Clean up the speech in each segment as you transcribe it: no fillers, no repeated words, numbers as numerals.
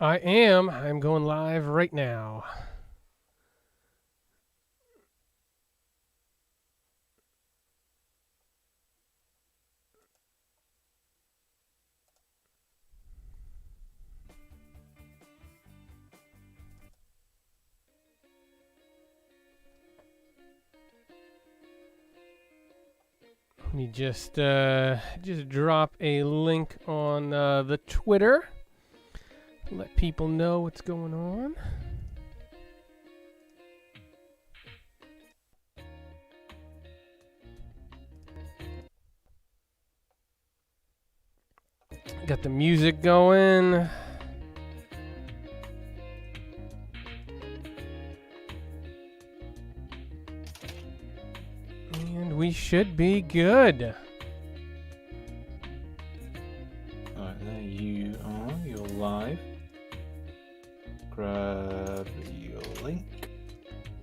I am. I'm going live right now. Let me just drop a link on the Twitter. Let people know what's going on. Got the music going. And we should be good. Alright, there you are. You're live. Grab your link.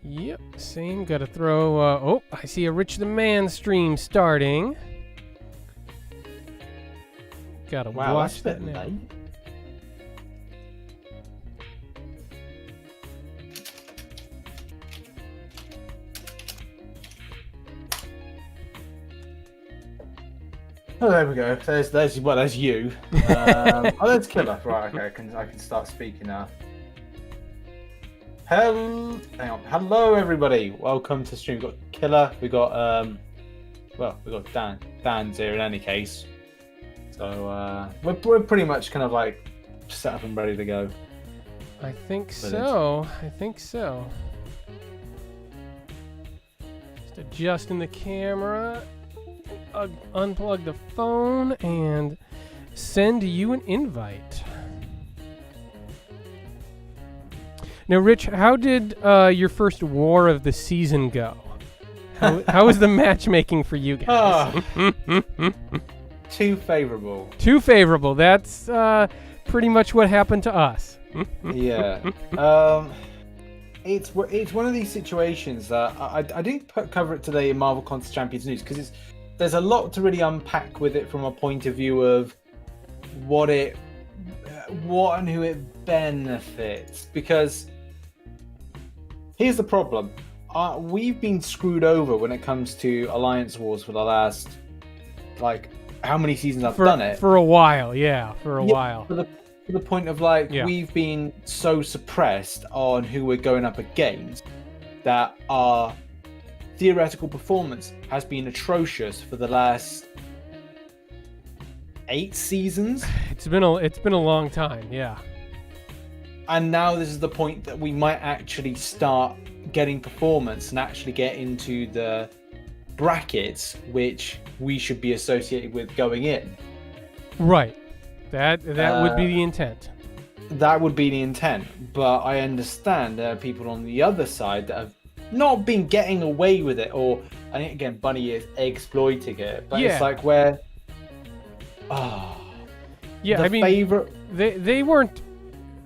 Yep, same. Got to throw. Oh, I see a RichTheMan stream starting. Gotta Wow, watch that's that a bit now. late. Oh, there we go. There's you. There's Killer. Right, okay, I can start speaking now. Hang on. Hello, everybody. Welcome to stream. We've got Killer. We got we got Dan. Dan's here in any case. So we're pretty much kind of like set up and ready to go. I think so. Just adjusting the camera, unplug the phone, and send you an invite. Now, Rich, how did your first war of the season go? How was the matchmaking for you guys? Too favorable. Too favorable. That's pretty much what happened to us. Yeah. It's one of these situations that I didn't cover it today in Marvel Contest Champions News because there's a lot to really unpack with it from a point of view of what and who it benefits. Because here's the problem: we've been screwed over when it comes to Alliance Wars for the last how many seasons I've done it for a while. Yeah, for a while. To the point of we've been so suppressed on who we're going up against that our theoretical performance has been atrocious for the last 8 seasons. It's been a long time, yeah. And now this is the point that we might actually start getting performance and actually get into the brackets which we should be associated with going in. Right. That would be the intent. That would be the intent, but I understand there are people on the other side that have not been getting away with it, or I think again Bunny is exploiting it, but it's like where I mean favorite they weren't.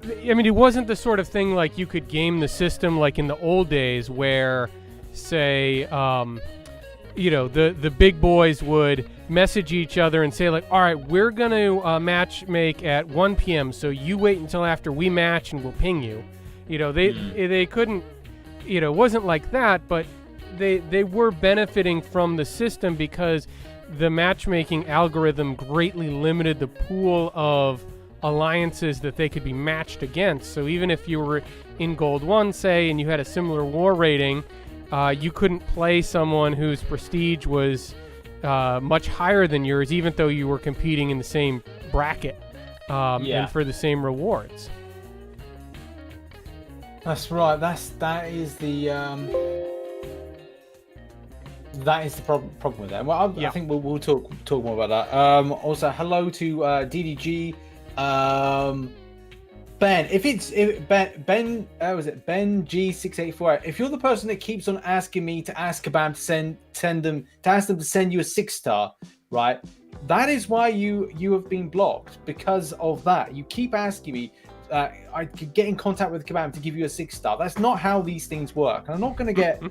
I mean, it wasn't the sort of thing like you could game the system like in the old days where, say, the big boys would message each other and say, like, all right, we're going to match make at 1 p.m., so you wait until after we match and we'll ping you. They couldn't, it wasn't like that, but they were benefiting from the system because the matchmaking algorithm greatly limited the pool of alliances that they could be matched against. So even if you were in Gold 1, say, and you had a similar war rating, you couldn't play someone whose prestige was much higher than yours, even though you were competing in the same bracket and for the same rewards. That's right. That is the problem with that. Well, I think we'll talk more about that. Also, hello to DDG. Ben, Ben G684. If you're the person that keeps on asking me to ask Kabam to ask them to send you a 6-star, right? That is why you have been blocked, because of that. You keep asking me. I could get in contact with Kabam to give you a 6-star. That's not how these things work. And I'm not going to get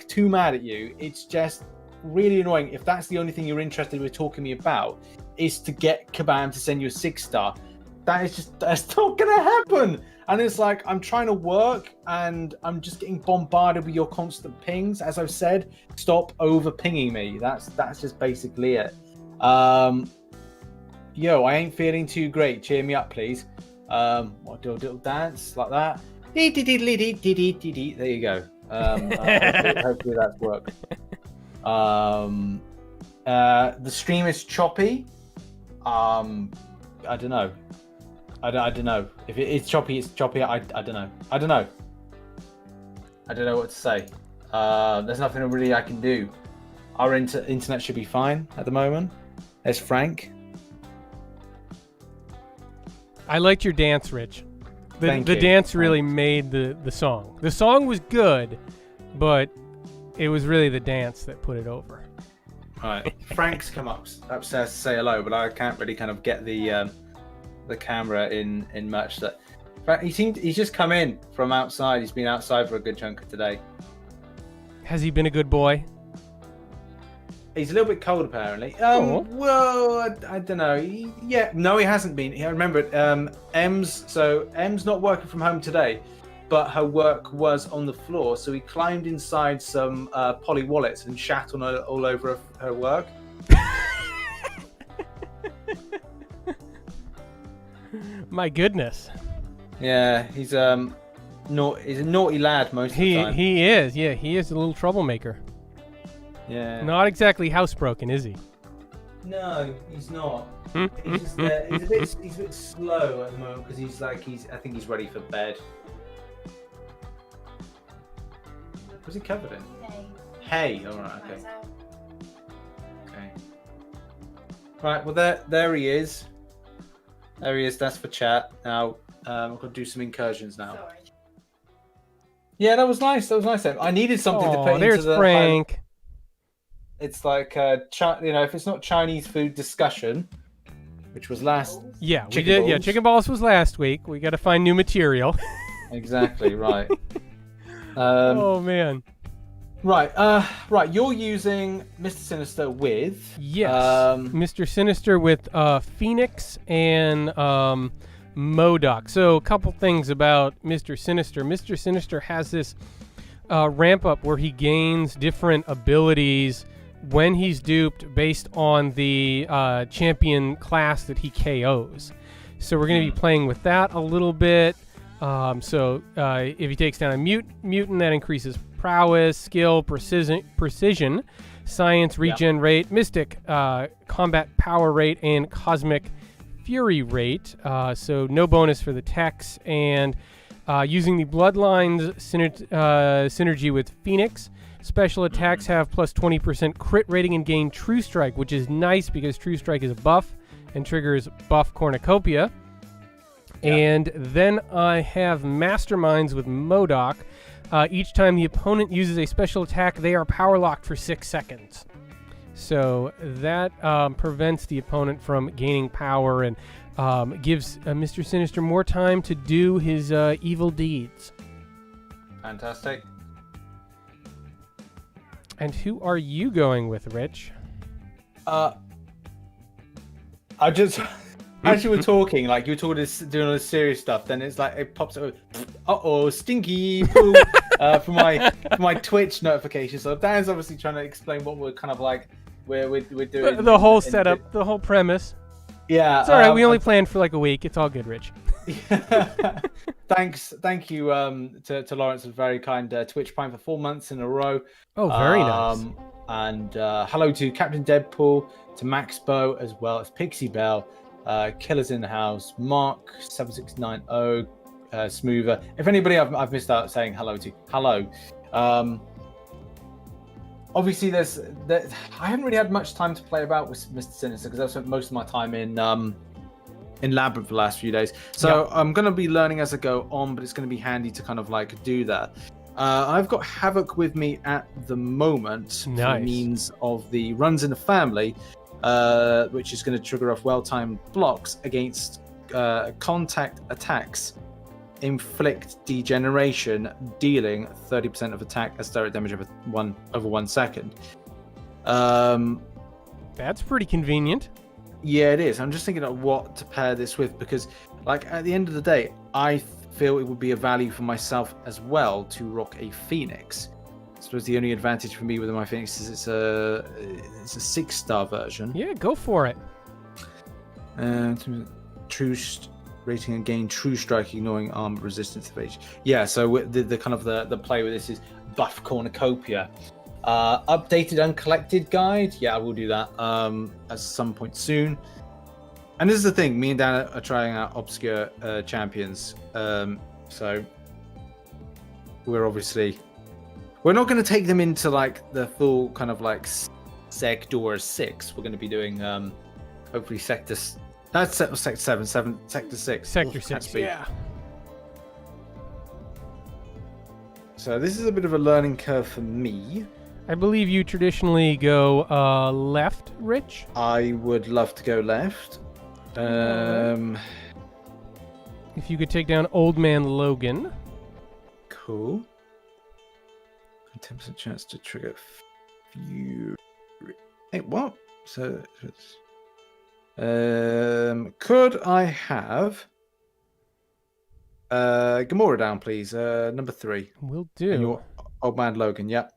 too mad at you. It's just really annoying if that's the only thing you're interested with talking to me about is to get Kabam to send you a 6-star. that's not gonna happen. And it's like I'm trying to work and I'm just getting bombarded with your constant pings. As I've said, stop over pinging me. That's just basically it. Yo, I ain't feeling too great. Cheer me up, please. I'll do a little dance like that. There you go. Hopefully that's worked. The stream is choppy. I don't know. I don't know. If it's choppy, it's choppy. I don't know. I don't know. I don't know what to say. There's nothing really I can do. Our internet should be fine at the moment. There's Frank. I liked your dance, Rich. The Thank you. dance really made the song. The song was good, but it was really the dance that put it over. All right. Frank's come upstairs to say hello, but I can't really kind of get the camera in much. That he's just come in from outside. He's been outside for a good chunk of today. Has he been a good boy? He's a little bit cold, apparently. Well, I don't know. No, he hasn't been. I remember it. Em's not working from home today, but her work was on the floor. So he climbed inside some poly wallets and shat on all over her work. My goodness. Yeah, he's a naughty lad most of the time. He is. Yeah, he is a little troublemaker. Yeah. Not exactly housebroken, is he? No, he's not. He's just he's a bit slow at the moment because I think he's ready for bed. What's he covered in? Hay. All right. Okay. Okay. Right. Well, there he is. There he is. That's for chat. Now I'm gonna do some incursions now. Sorry. Yeah, that was nice. I needed something to put into the. There's Frank. It's like if it's not Chinese food discussion, which was last. Yeah, we did. Balls. Yeah, chicken balls was last week. We got to find new material. Exactly right. Oh man. Right. Right. You're using Mr. Sinister with. Yes. Mr. Sinister with Phoenix and MODOK. So a couple things about Mr. Sinister. Mr. Sinister has this ramp up where he gains different abilities when he's duped based on the champion class that he KOs. So we're going to be playing with that a little bit. If he takes down a mutant, that increases prowess, skill, precision, science, regen rate, mystic, combat power rate, and cosmic fury rate. So no bonus for the techs. And using the Bloodlines synergy with Phoenix, special attacks have plus 20% crit rating and gain True Strike, which is nice because True Strike is a buff and triggers buff cornucopia. Yeah. And then I have Masterminds with MODOK. Each time the opponent uses a special attack, they are power locked for 6 seconds. So that prevents the opponent from gaining power and gives Mr. Sinister more time to do his evil deeds. Fantastic. And who are you going with, Rich? I just, as you were talking, like you were talking doing all this serious stuff, then it's like it pops up. Stinky poo for my Twitch notification. So Dan's obviously trying to explain what we're kind of like we're doing. The whole setup, the whole premise. Yeah, it's all right. We only planned for like a week. It's all good, Rich. Thank you to Lawrence, a very kind Twitch Prime for 4 months in a row. Oh, very nice. And hello to Captain Deadpool, to Max Bow, as well as Pixie Bell, Killers in the House, Mark 7690, Smoother. If anybody I've missed out saying hello to, hello. Obviously, I haven't really had much time to play about with Mr. Sinister because I've spent most of my time in Labyrinth for the last few days. So I'm going to be learning as I go on, but it's going to be handy to kind of like do that. I've got Havoc with me at the moment. Nice. For means of the runs in the family, which is going to trigger off well-timed blocks against contact attacks. Inflict degeneration, dealing 30% of attack as direct damage over 1 second. That's pretty convenient. Yeah, it is. I'm just thinking of what to pair this with because, like, at the end of the day, I feel it would be a value for myself as well to rock a Phoenix. I suppose the only advantage for me with my Phoenix is it's a 6-star version. Yeah, go for it. True rating and gain true strike, ignoring armor resistance evasion. Yeah, so the kind of the play with this is buff cornucopia. Updated uncollected guide. Yeah, I will do that at some point soon. And this is the thing, me and Dan are trying out obscure champions. So we're not going to take them into like the full kind of like Sector 6. We're going to be doing hopefully Sector 7, Sector 6. Sector 6, yeah. So this is a bit of a learning curve for me. I believe you traditionally go left, Rich? I would love to go left. If you could take down Old Man Logan. Cool. 10% chance to trigger Fury. Hey, what? So it's... could I have Gamora down, please? Number 3. Will do. And your Old Man Logan, yep.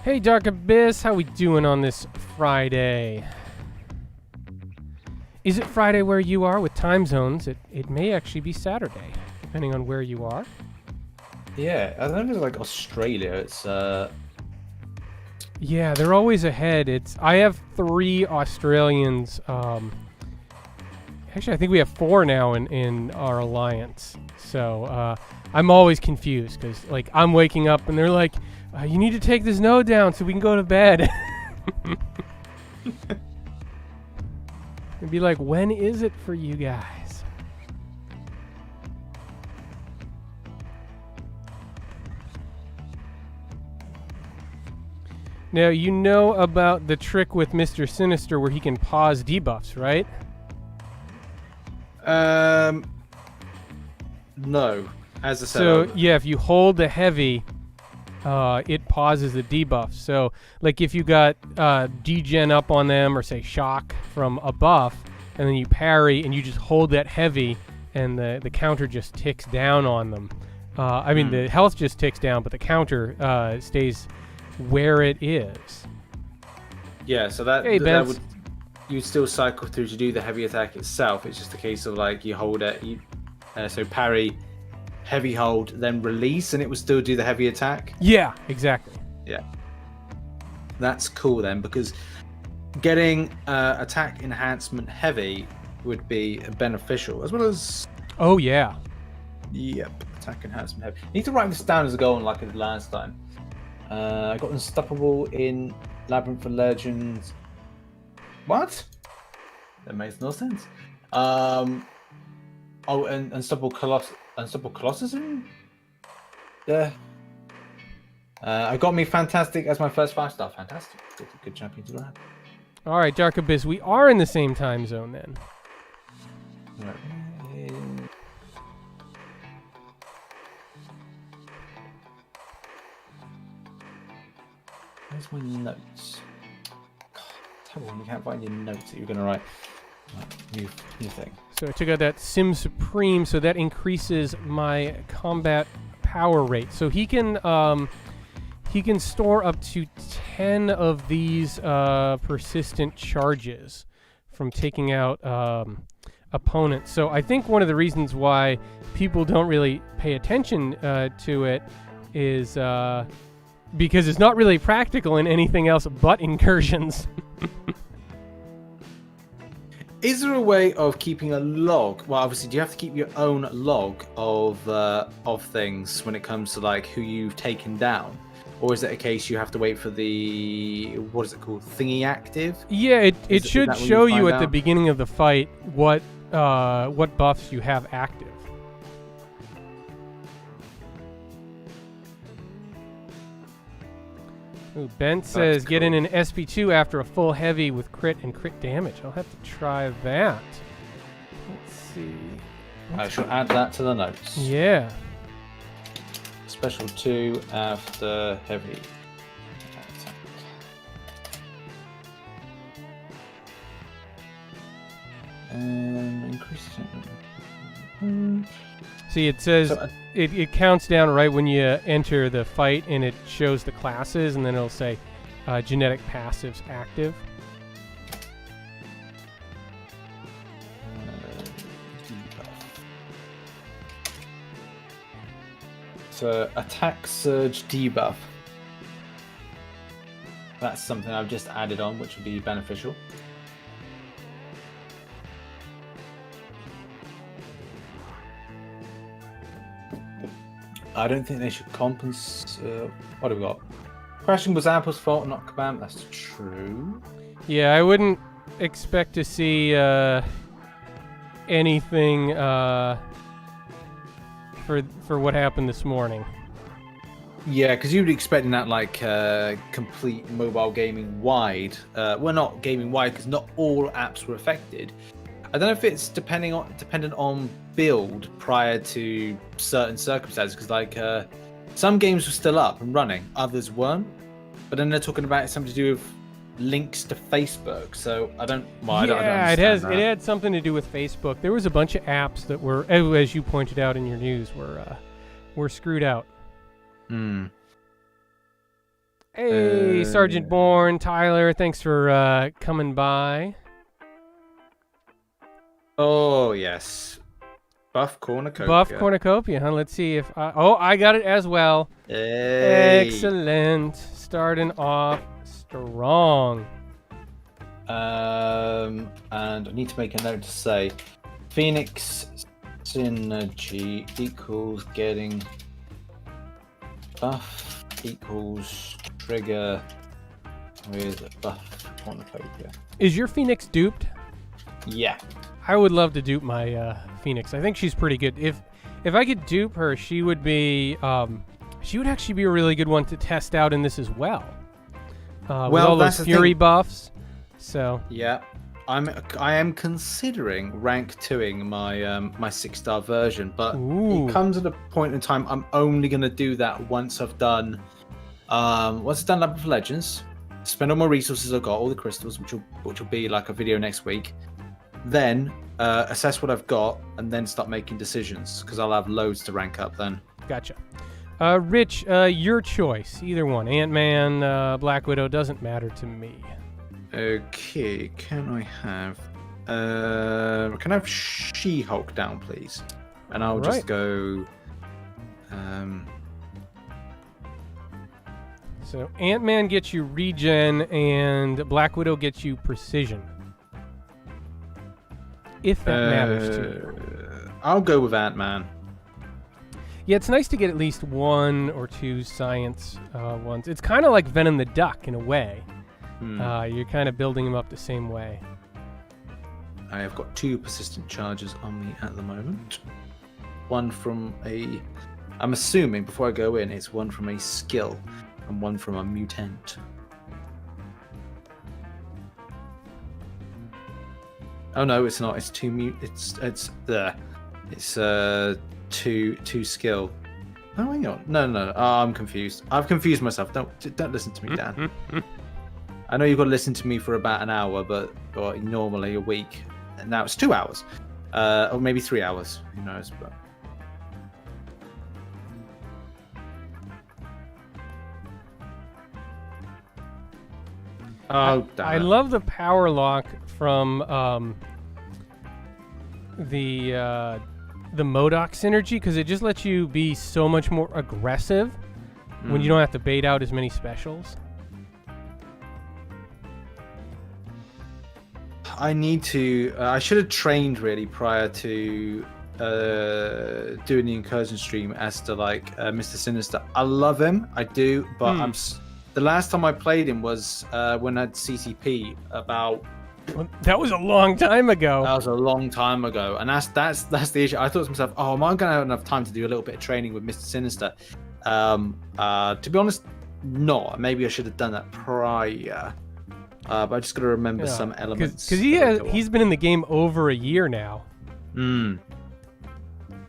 Hey, Dark Abyss, how we doing on this Friday? Is it Friday where you are with time zones? It may actually be Saturday, depending on where you are. Yeah, I don't know if it's like Australia. It's Yeah, they're always ahead. I have 3 Australians. Actually, I think we have 4 now in our alliance. So I'm always confused because like I'm waking up and they're like, "You need to take this node down so we can go to bed." And be like, "When is it for you guys?" Now, you know about the trick with Mr. Sinister where he can pause debuffs, right? No. As I said, So, yeah, if you hold the heavy, it pauses the debuff. So, like if you got degen up on them or say shock from a buff, and then you parry and you just hold that heavy, and the counter just ticks down on them. I mean, the health just ticks down, but the counter stays where it is. Yeah, so that Hey, you'd still cycle through to do the heavy attack itself. It's just a case of like you hold it, so parry, heavy hold, then release, and it would still do the heavy attack. Yeah, exactly. Yeah, that's cool then, because getting attack enhancement heavy would be beneficial, as well as yeah. Yep, attack enhancement heavy. You need to write this down as a goal, like I did last time. I got unstoppable in Labyrinth of Legends. What? That makes no sense. And unstoppable Colossus. Yeah. I got me Fantastic as my first 5-star. Fantastic. Good champion to grab. All right, Dark Abyss, we are in the same time zone then. Right. Where's my notes? God, terrible when you can't find your notes that you're going to write. Right, new thing. So I took out that Sim Supreme, so that increases my combat power rate. So he can store up to 10 of these persistent charges from taking out opponents. So I think one of the reasons why people don't really pay attention to it is because it's not really practical in anything else but incursions. Is there a way of keeping a log? Well, obviously, do you have to keep your own log of things when it comes to like who you've taken down, or is it a case you have to wait for the what is it called, thingy active? Yeah, it should show you at the out? beginning of the fight what buffs you have active. Ooh, Ben says, get in an SP2 after a full heavy with crit and crit damage. I'll have to try that. Let's see. I shall add that to the notes. Yeah. Special 2 after heavy attack. Increase. See, it says So, it counts down right when you enter the fight, and it shows the classes, and then it'll say genetic passives active. So attack surge debuff. That's something I've just added on, which would be beneficial. I don't think they should compensate. What have we got? Crashing was Apple's fault, not Kabam. That's true. Yeah, I wouldn't expect to see anything for what happened this morning. Yeah, because you'd be expecting that like complete mobile gaming wide. Well, not gaming wide because not all apps were affected. I don't know if it's dependent on build prior to certain circumstances, because like some games were still up and running, others weren't. But then they're talking about something to do with links to Facebook. So I don't. Well, I don't understand that. It had something to do with Facebook. There was a bunch of apps that were, as you pointed out in your news, were screwed out. Hey, Sergeant Bourne, Tyler, thanks for coming by. Oh yes, Buff Cornucopia. Buff Cornucopia, huh? Let's see if I got it as well. Hey. Excellent, starting off strong. And I need to make a note to say, Phoenix synergy equals getting buff equals trigger with buff cornucopia. Is your Phoenix duped? Yeah. I would love to dupe my Phoenix. I think she's pretty good. If I could dupe her, she would be she would actually be a really good one to test out in this as well. With all those Fury buffs. So yeah, I am considering rank 2ing my my 6-star version, but it comes at a point in time I'm only gonna do that once I've done Lab of Legends, spend all my resources I've got, all the crystals, which will be like a video next week. Then assess what I've got, and then start making decisions, because I'll have loads to rank up then. Gotcha. Rich, your choice. Either one. Ant-Man, Black Widow, doesn't matter to me. Okay, can I have She-Hulk down, please? And I'll just go... So Ant-Man gets you regen, and Black Widow gets you precision. If that matters to you. I'll go with Ant-Man. Yeah, it's nice to get at least 1 or 2 science ones. It's kind of like Venom the Duck in a way. You're kind of building him up the same way. I have got 2 persistent charges on me at the moment. One from a... I'm assuming, before I go in, it's one from a skill and one from a mutant. Oh no, it's not. It's 2 It's there. It's 2 skill. Oh, hang on. No. Oh, I'm confused. I've confused myself. Don't listen to me, Dan. I know you've got to listen to me for about an hour, or normally a week. And now it's 2 hours, or maybe 3 hours. Who knows? But oh, damn I it. love the power lock from the MODOK synergy, because it just lets you be so much more aggressive when you don't have to bait out as many specials. I need to. I should have trained really prior to doing the Incursion stream as to like Mr. Sinister. I love him, I do, but the last time I played him was when I had CCP about. Well, that was a long time ago. That was a long time ago, and that's the issue. I thought to myself, oh, am I going to have enough time to do a little bit of training with Mr. Sinister? To be honest, not. Maybe I should have done that prior. But I just got to remember some elements. Because he's been in the game over a year now.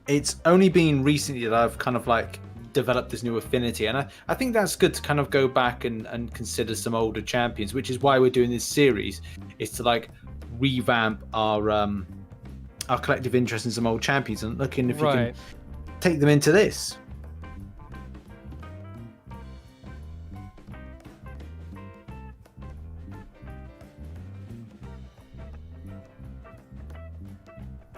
It's only been recently that I've kind of like develop this new affinity. And I think that's good to kind of go back and consider some older champions, which is why we're doing this series, is to like revamp our collective interest in some old champions and looking if you can take them into this.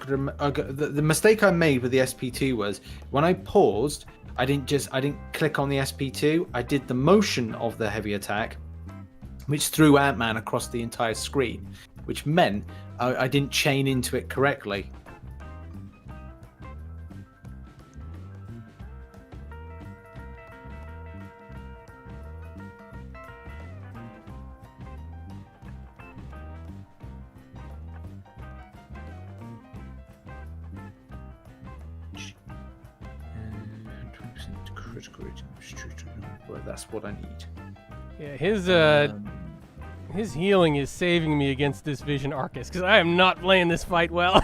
The mistake I made with the SP2 was when I paused, I didn't click on the SP2. I did the motion of the heavy attack, which threw Ant-Man across the entire screen, which meant I didn't chain into it correctly. Well, that's what I need. Yeah, his healing is saving me against this Vision Arcus, because I am not playing this fight well.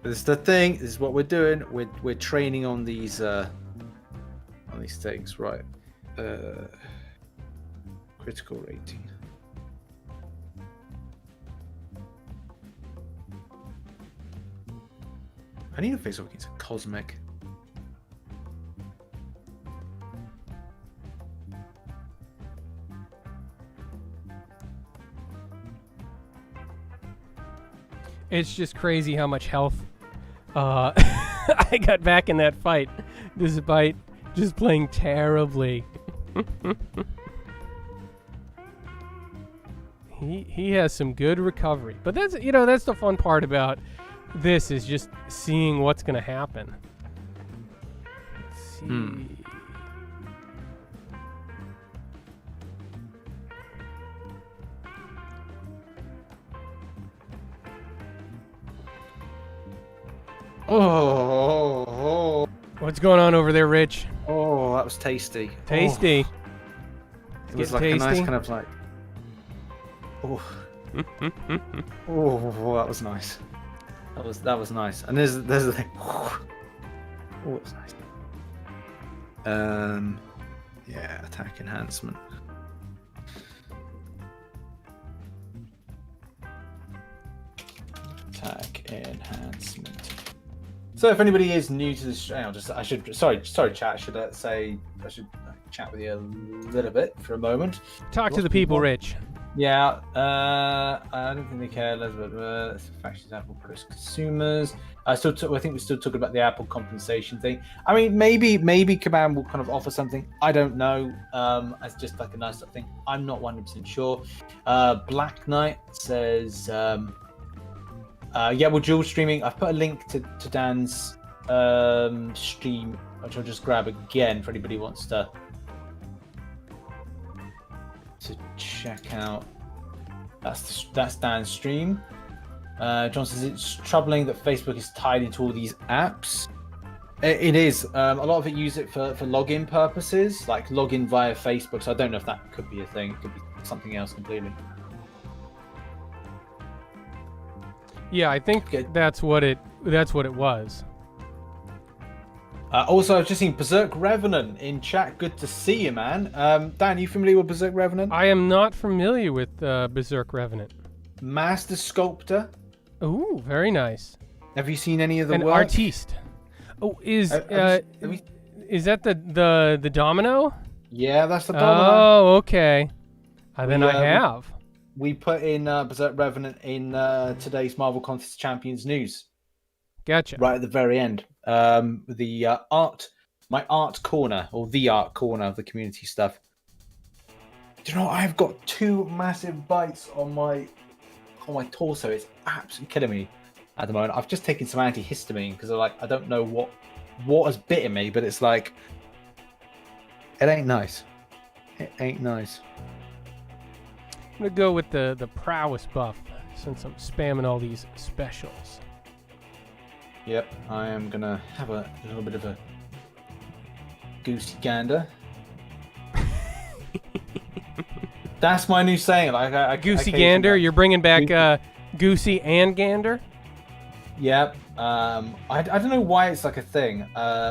This is the thing. This is what we're doing. We're training on these things, right? Critical rating. I need to face off against a cosmic. It's just crazy how much health I got back in that fight, despite just playing terribly. He has some good recovery, but that's that's the fun part about this, is just seeing what's gonna happen. Let's see. Oh. What's going on over there, Rich? Oh, that was tasty. Tasty. Oh. It was like tasty. A nice kind of like. Oh. Oh, that was nice. That was nice. And there's the thing. Oh, it was nice. Yeah, attack enhancement. Attack enhancement. So if anybody is new to this, sorry chat, I should chat with you a little bit for a moment. Talk to the people, Rich. Yeah, I don't think they care. Elizabeth, factions, Apple products, consumers. I think we're still talking about the Apple compensation thing. I mean, maybe Command will kind of offer something. I don't know. As just like a nice little thing. I'm not 100% sure. Black Knight says, yeah, we're dual streaming. I've put a link to Dan's stream, which I'll just grab again for anybody who wants to check out. That's Dan's stream. John says it's troubling that Facebook is tied into all these apps. It is. A lot of it use it for login purposes, like login via Facebook. So I don't know if that could be a thing. It could be something else completely. Yeah, I think that's what it was. Also, I've just seen Berserk Revenant in chat. Good to see you, man. Dan, you familiar with Berserk Revenant? I am not familiar with Berserk Revenant. Master Sculptor. Ooh, very nice. Have you seen any of the work? An artiste. Oh, is that the domino? Yeah, that's the domino. Oh, okay. Then I have. We put in Berserk Revenant in today's Marvel Contest Champions news. Gotcha. Right at the very end. The my art corner, or the art corner of the community stuff. Do you know, I've got 2 massive bites on my torso. It's absolutely killing me at the moment. I've just taken some antihistamine because I don't know what has bitten me, but it's like, it ain't nice. It ain't nice. I'm gonna go with the prowess buff since I'm spamming all these specials. Yep, I am gonna have a little bit of a goosey gander. That's my new saying. Like, goosey gander. You're bringing back goosey and gander. Yep. I don't know why it's like a thing.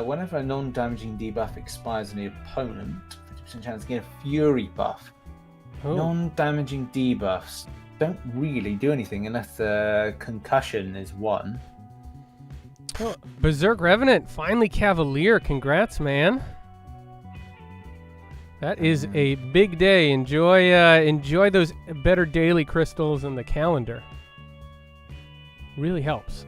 Whenever a non-damaging debuff expires on the opponent, 50% chance to get a fury buff. Oh. Non-damaging debuffs don't really do anything unless the concussion is one. Oh, Berserk Revenant, finally Cavalier. Congrats, man. That is a big day. Enjoy those better daily crystals in the calendar. Really helps.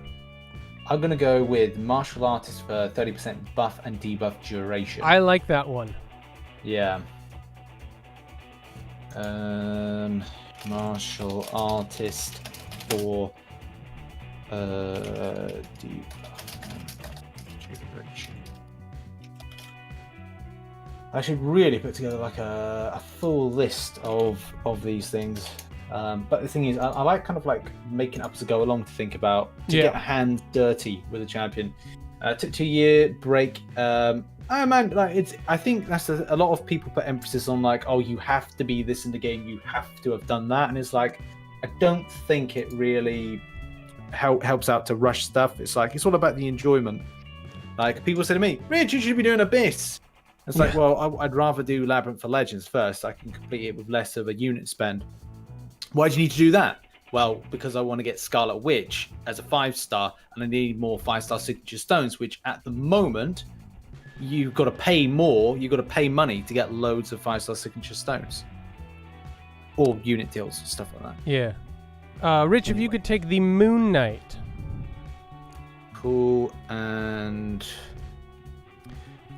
I'm going to go with Martial Artist for 30% buff and debuff duration. I like that one. Yeah. Martial Artist for debuff and duration. I should really put together like a full list of these things. But the thing is, I like kind of like making up as I go along to think about to get hands dirty with a champion. Took 2 year break. I think that's a lot of people put emphasis on like, oh, you have to be this in the game, you have to have done that, and it's like, I don't think it really helps out to rush stuff. It's like it's all about the enjoyment. Like people say to me, Rich, you should be doing Abyss. It's like, well, I'd rather do Labyrinth for Legends first. I can complete it with less of a unit spend. Why do you need to do that? Well, because I want to get Scarlet Witch as a 5-star, and I need more 5-star signature stones, which at the moment, you've got to pay more. You've got to pay money to get loads of 5-star signature stones. Or unit deals, stuff like that. Yeah. Rich, if you could take the Moon Knight. Cool, and...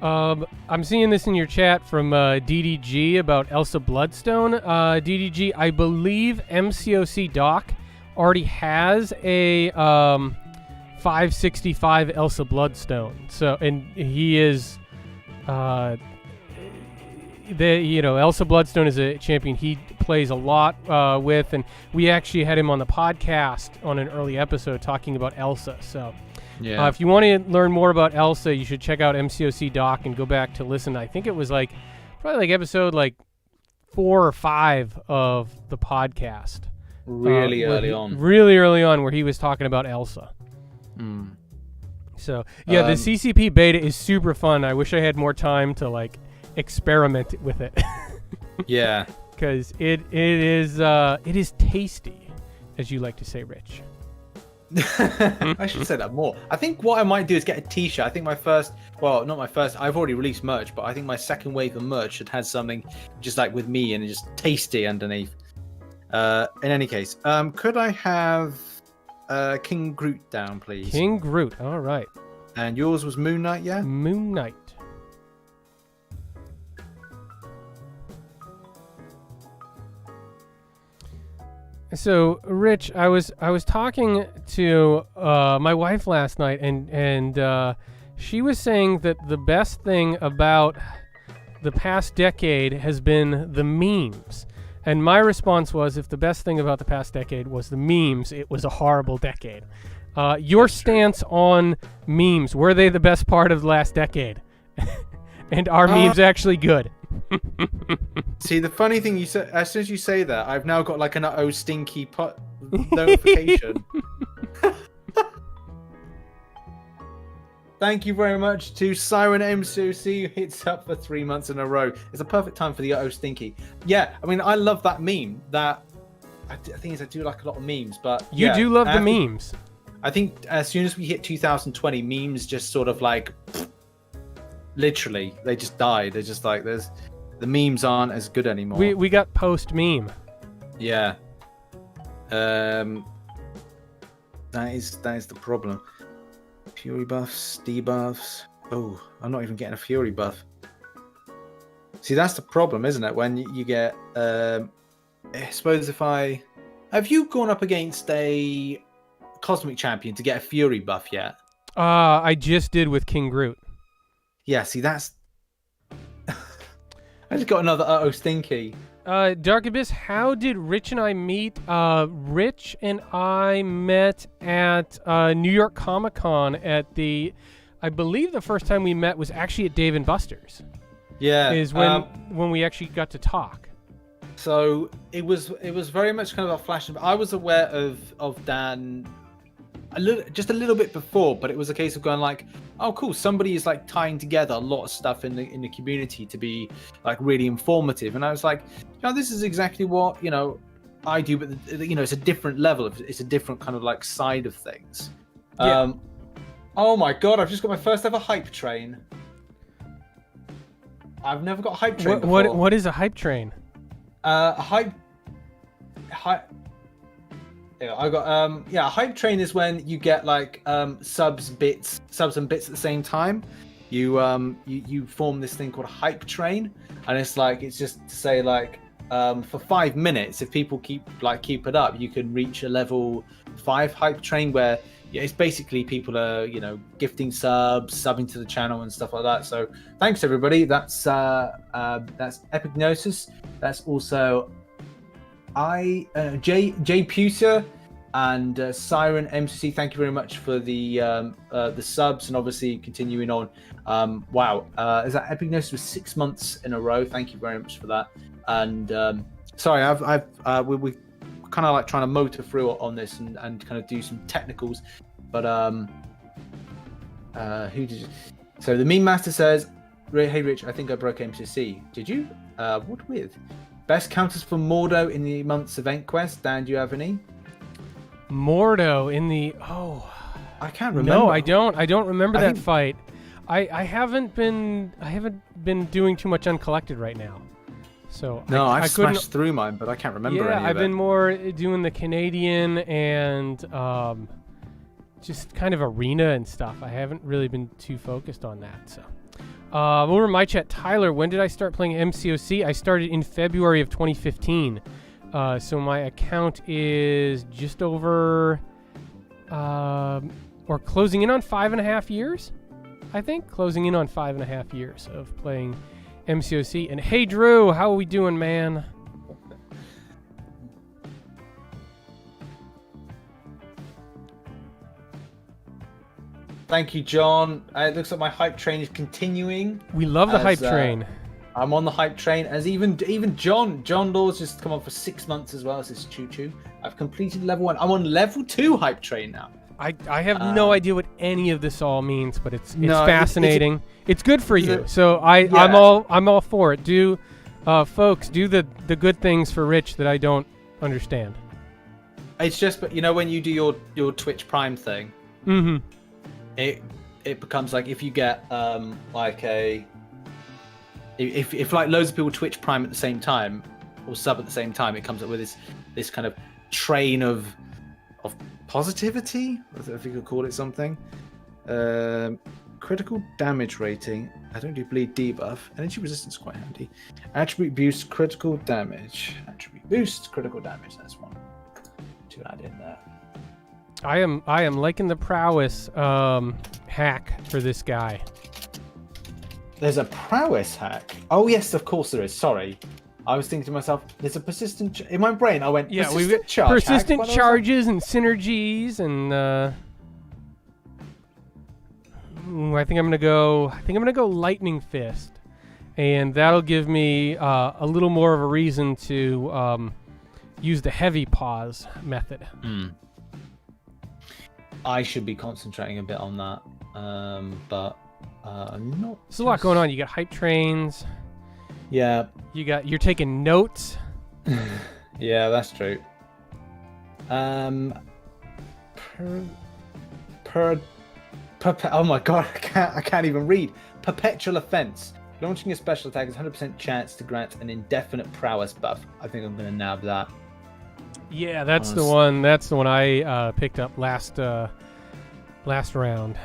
I'm seeing this in your chat from DDG about Elsa Bloodstone. DDG, I believe MCOC Doc already has a 565 Elsa Bloodstone. So, and he is, Elsa Bloodstone is a champion he plays a lot with, and we actually had him on the podcast on an early episode talking about Elsa. So. Yeah. If you want to learn more about Elsa, you should check out MCOC Doc and go back to listen. I think it was probably episode 4 or 5 of the podcast. Really early on. Really early on, where he was talking about Elsa. So yeah, the CCP beta is super fun. I wish I had more time to experiment with it. Yeah. Because it is tasty, as you like to say, Rich. I should say that more. I think what I might do is get a t-shirt. I think my first, well, not my first, I've already released merch, but I think my second wave of merch should have something just like with me and just tasty underneath. In any case, could I have King Groot down, please? King Groot, all right. And yours was Moon Knight, yeah? Moon Knight. So, Rich, I was talking to my wife last night, and she was saying that the best thing about the past decade has been the memes. And my response was, if the best thing about the past decade was the memes, it was a horrible decade. Your stance on memes, were they the best part of the last decade? And are memes actually good? See, the funny thing, you said, as soon as you say that, I've now got an oh stinky pot notification. Thank you very much to Siren MCOC, who hits up for 3 months in a row. It's a perfect time for the oh stinky. Yeah, I mean, I love that meme. That I think I do like a lot of memes, but you do love the memes. I think as soon as we hit 2020, memes just sort of literally, they just died. They're just the memes aren't as good anymore. We got post meme. Yeah. That is the problem. Fury buffs, debuffs. Oh, I'm not even getting a fury buff. See, that's the problem, isn't it? When you get, I suppose have you gone up against a Cosmic Champion to get a fury buff yet? I just did with King Groot. Yeah, see, that's... I just got another uh-oh stinky. Dark Abyss, how did Rich and I meet? Rich and I met at New York Comic Con at I believe the first time we met was actually at Dave & Buster's. Yeah. Is when we actually got to talk. So it was very much kind of a flash. I was aware of Dan. just a little bit before, but it was a case of going like, oh cool, somebody is like tying together a lot of stuff in the community to be like really informative, and I was like, this is exactly what I do, but it's a different level, it's a different kind of like side of things. Yeah. Oh my god, I've just got my first ever hype train. I've never got a hype train before. What is a hype train? A hype. Yeah, I got a hype train is when you get like subs and bits at the same time. You form this thing called a hype train, and it's just to say like for 5 minutes, if people keep it up, you can reach a level 5 hype train where it's basically people are gifting subbing to the channel and stuff like that. So thanks everybody. That's Epignosis. That's also Jay Puser and Siren MCC. Thank you very much for the subs, and obviously continuing on. Wow, is that Epignosis was 6 months in a row? Thank you very much for that. And sorry, we kind of like trying to motor through on this and kind of do some technicals, but who did you... So the meme master says, hey Rich, I think I broke MCC. Did you? What with? Best counters for Mordo in the month's event quest. Dan, do you have any? Mordo in the I can't remember. No, I don't remember that fight. I haven't been doing too much uncollected right now. So no, I've smashed through mine, but I can't remember any of it. I've been more doing the Canadian and just kind of arena and stuff. I haven't really been too focused on that. So over in my chat, Tyler, when did I start playing MCOC? I started in February of 2015. So my account is just over or closing in on 5.5 years. I think closing in on 5.5 years of playing MCOC. And hey Drew, how are we doing, man? Thank you, John. It looks like my hype train is continuing. We love the hype train. I'm on the hype train, as even John Law's just come on for 6 months as well as this choo-choo. I've completed level 1. I'm on level 2 hype train now. I have no idea what any of this all means, but it's fascinating. It's good for you, so I'm all for it. Do folks do the good things for Rich that I don't understand. It's just, but when you do your Twitch Prime thing, it becomes like if you get if like loads of people Twitch Prime at the same time or sub at the same time, it comes up with this kind of train of positivity, if you could call it something. Critical damage rating. I don't do bleed debuff. Energy resistance quite handy. Attribute boost critical damage. Attribute boost critical damage. That's one to add in there. I am liking the prowess hack for this guy. There's a prowess hack. Oh yes, of course there is. Sorry. I was thinking to myself, there's a persistent... In my brain, I went, persistent charge persistent hack, charges and synergies, and I think I'm gonna go Lightning Fist, and that'll give me a little more of a reason to use the heavy pause method. I should be concentrating a bit on that, but not. There's a lot going on. You got hype trains. Yeah. You're taking notes. Yeah, that's true. Oh my god, I can't even read. Perpetual offense. Launching a special attack is 100% chance to grant an indefinite prowess buff. I think I'm gonna nab that. Yeah, that's the one. That's the one I picked up last round.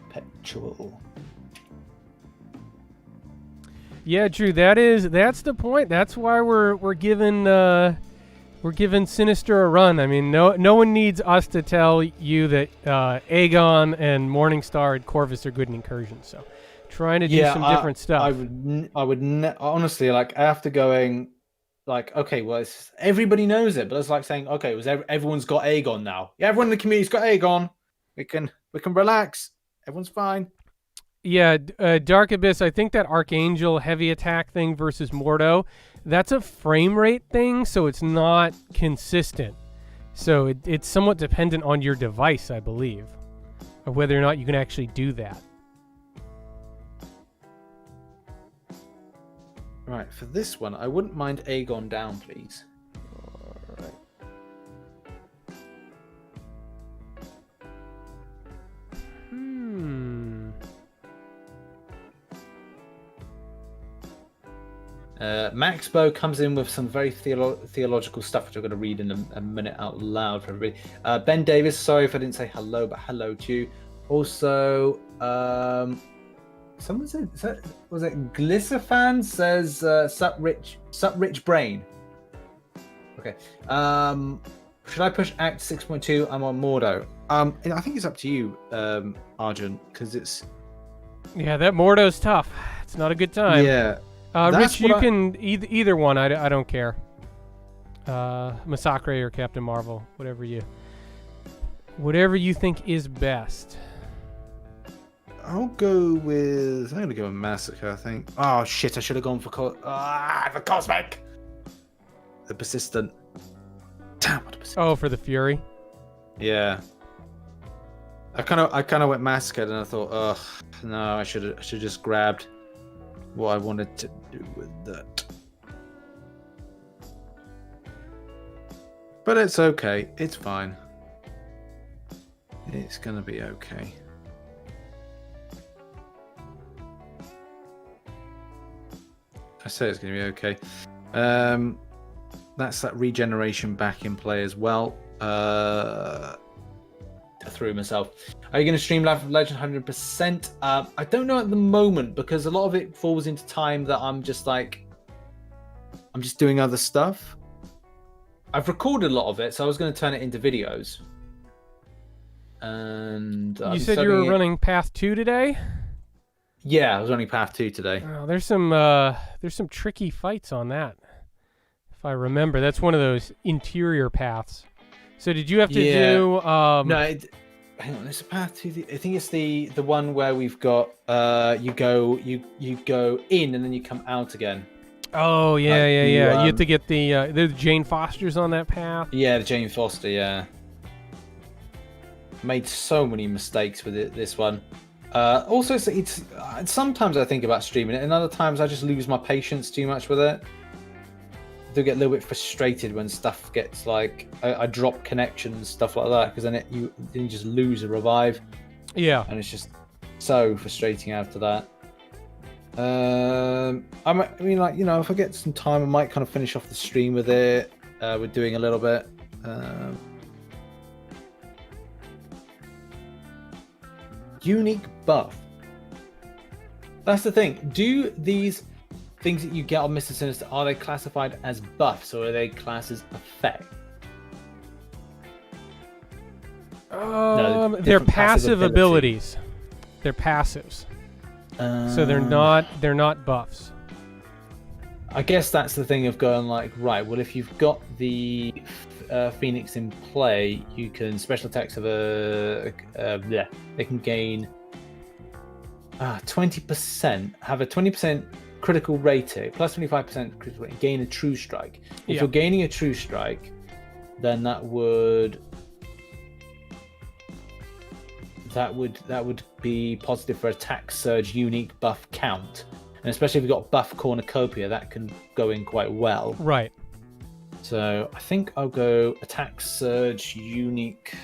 Perpetual. Yeah, Drew. That's the point. That's why we're giving Sinister a run. I mean, no one needs us to tell you that Aegon and Morningstar and Corvus are good in Incursions. So, trying to do some different stuff. I would honestly, like, after going, like, okay, well, everybody knows it, but it's like saying, okay, everyone's got Aegon now. Yeah, everyone in the community's got Aegon. We can relax. Everyone's fine. Yeah, Dark Abyss, I think that Archangel heavy attack thing versus Mordo, that's a frame rate thing, so it's not consistent. So it's somewhat dependent on your device, I believe, of whether or not you can actually do that. Right, for this one, I wouldn't mind Aegon down, please. Alright. Maxbo comes in with some very theological stuff, which I'm going to read in a minute out loud for everybody. Ben Davis, sorry if I didn't say hello, but hello to you. Also, someone said, was it Glycerfan says, sup rich brain. Okay. Should I push Act 6.2? I'm on Mordo. I think it's up to you, Arjun, because it's... Yeah, that Mordo's tough. It's not a good time. Yeah. Rich, you can either one. I don't care. Massacre or Captain Marvel, whatever you think is best. I'm gonna go with Massacre, I think. Oh shit! I should have gone for the Cosmic, the Persistent. Damn it! Oh, for the Fury. Yeah. I kind of went Massacre, and I thought, oh no, I should just grabbed what I wanted to do with that. But it's okay. It's fine. It's gonna be okay. I say it's gonna be okay. That's that regeneration back in play as well. I threw myself. Are you going to stream Life of Legend 100%? I don't know at the moment because a lot of it falls into time that I'm just doing other stuff. I've recorded a lot of it, so I was going to turn it into videos. And you said you were running Path 2 today? Yeah, I was running Path 2 today. Oh, there's some tricky fights on that. If I remember, that's one of those interior paths. So did you have to do? No, hang on. There's a path to I think it's the one where we've got you go in and then you come out again. Oh yeah. You have to get the Jane Foster's on that path. Yeah, the Jane Foster. Yeah, made so many mistakes with this one. Also, it's sometimes I think about streaming it, and other times I just lose my patience too much with it. I do get a little bit frustrated when stuff gets like I drop connections, stuff like that, because then you just lose a revive. Yeah, and it's just so frustrating after that. I mean, like, you know, if I get some time, I might kind of finish off the stream with it. We're doing a little bit. Unique buff. That's the thing. Do these things that you get on Mr. Sinister, are they classified as buffs or are they classed as effect? They're passive abilities. They're passives. So they're not buffs. I guess that's the thing of going like, right, well, if you've got the Phoenix in play, you can special attacks of they can gain 20%, have a 20% critical rating, plus 25% critical rating, gain a true strike. If you're gaining a true strike, then that would be positive for attack surge unique buff count. And especially if you've got buff cornucopia, that can go in quite well. Right. So I think I'll go attack surge unique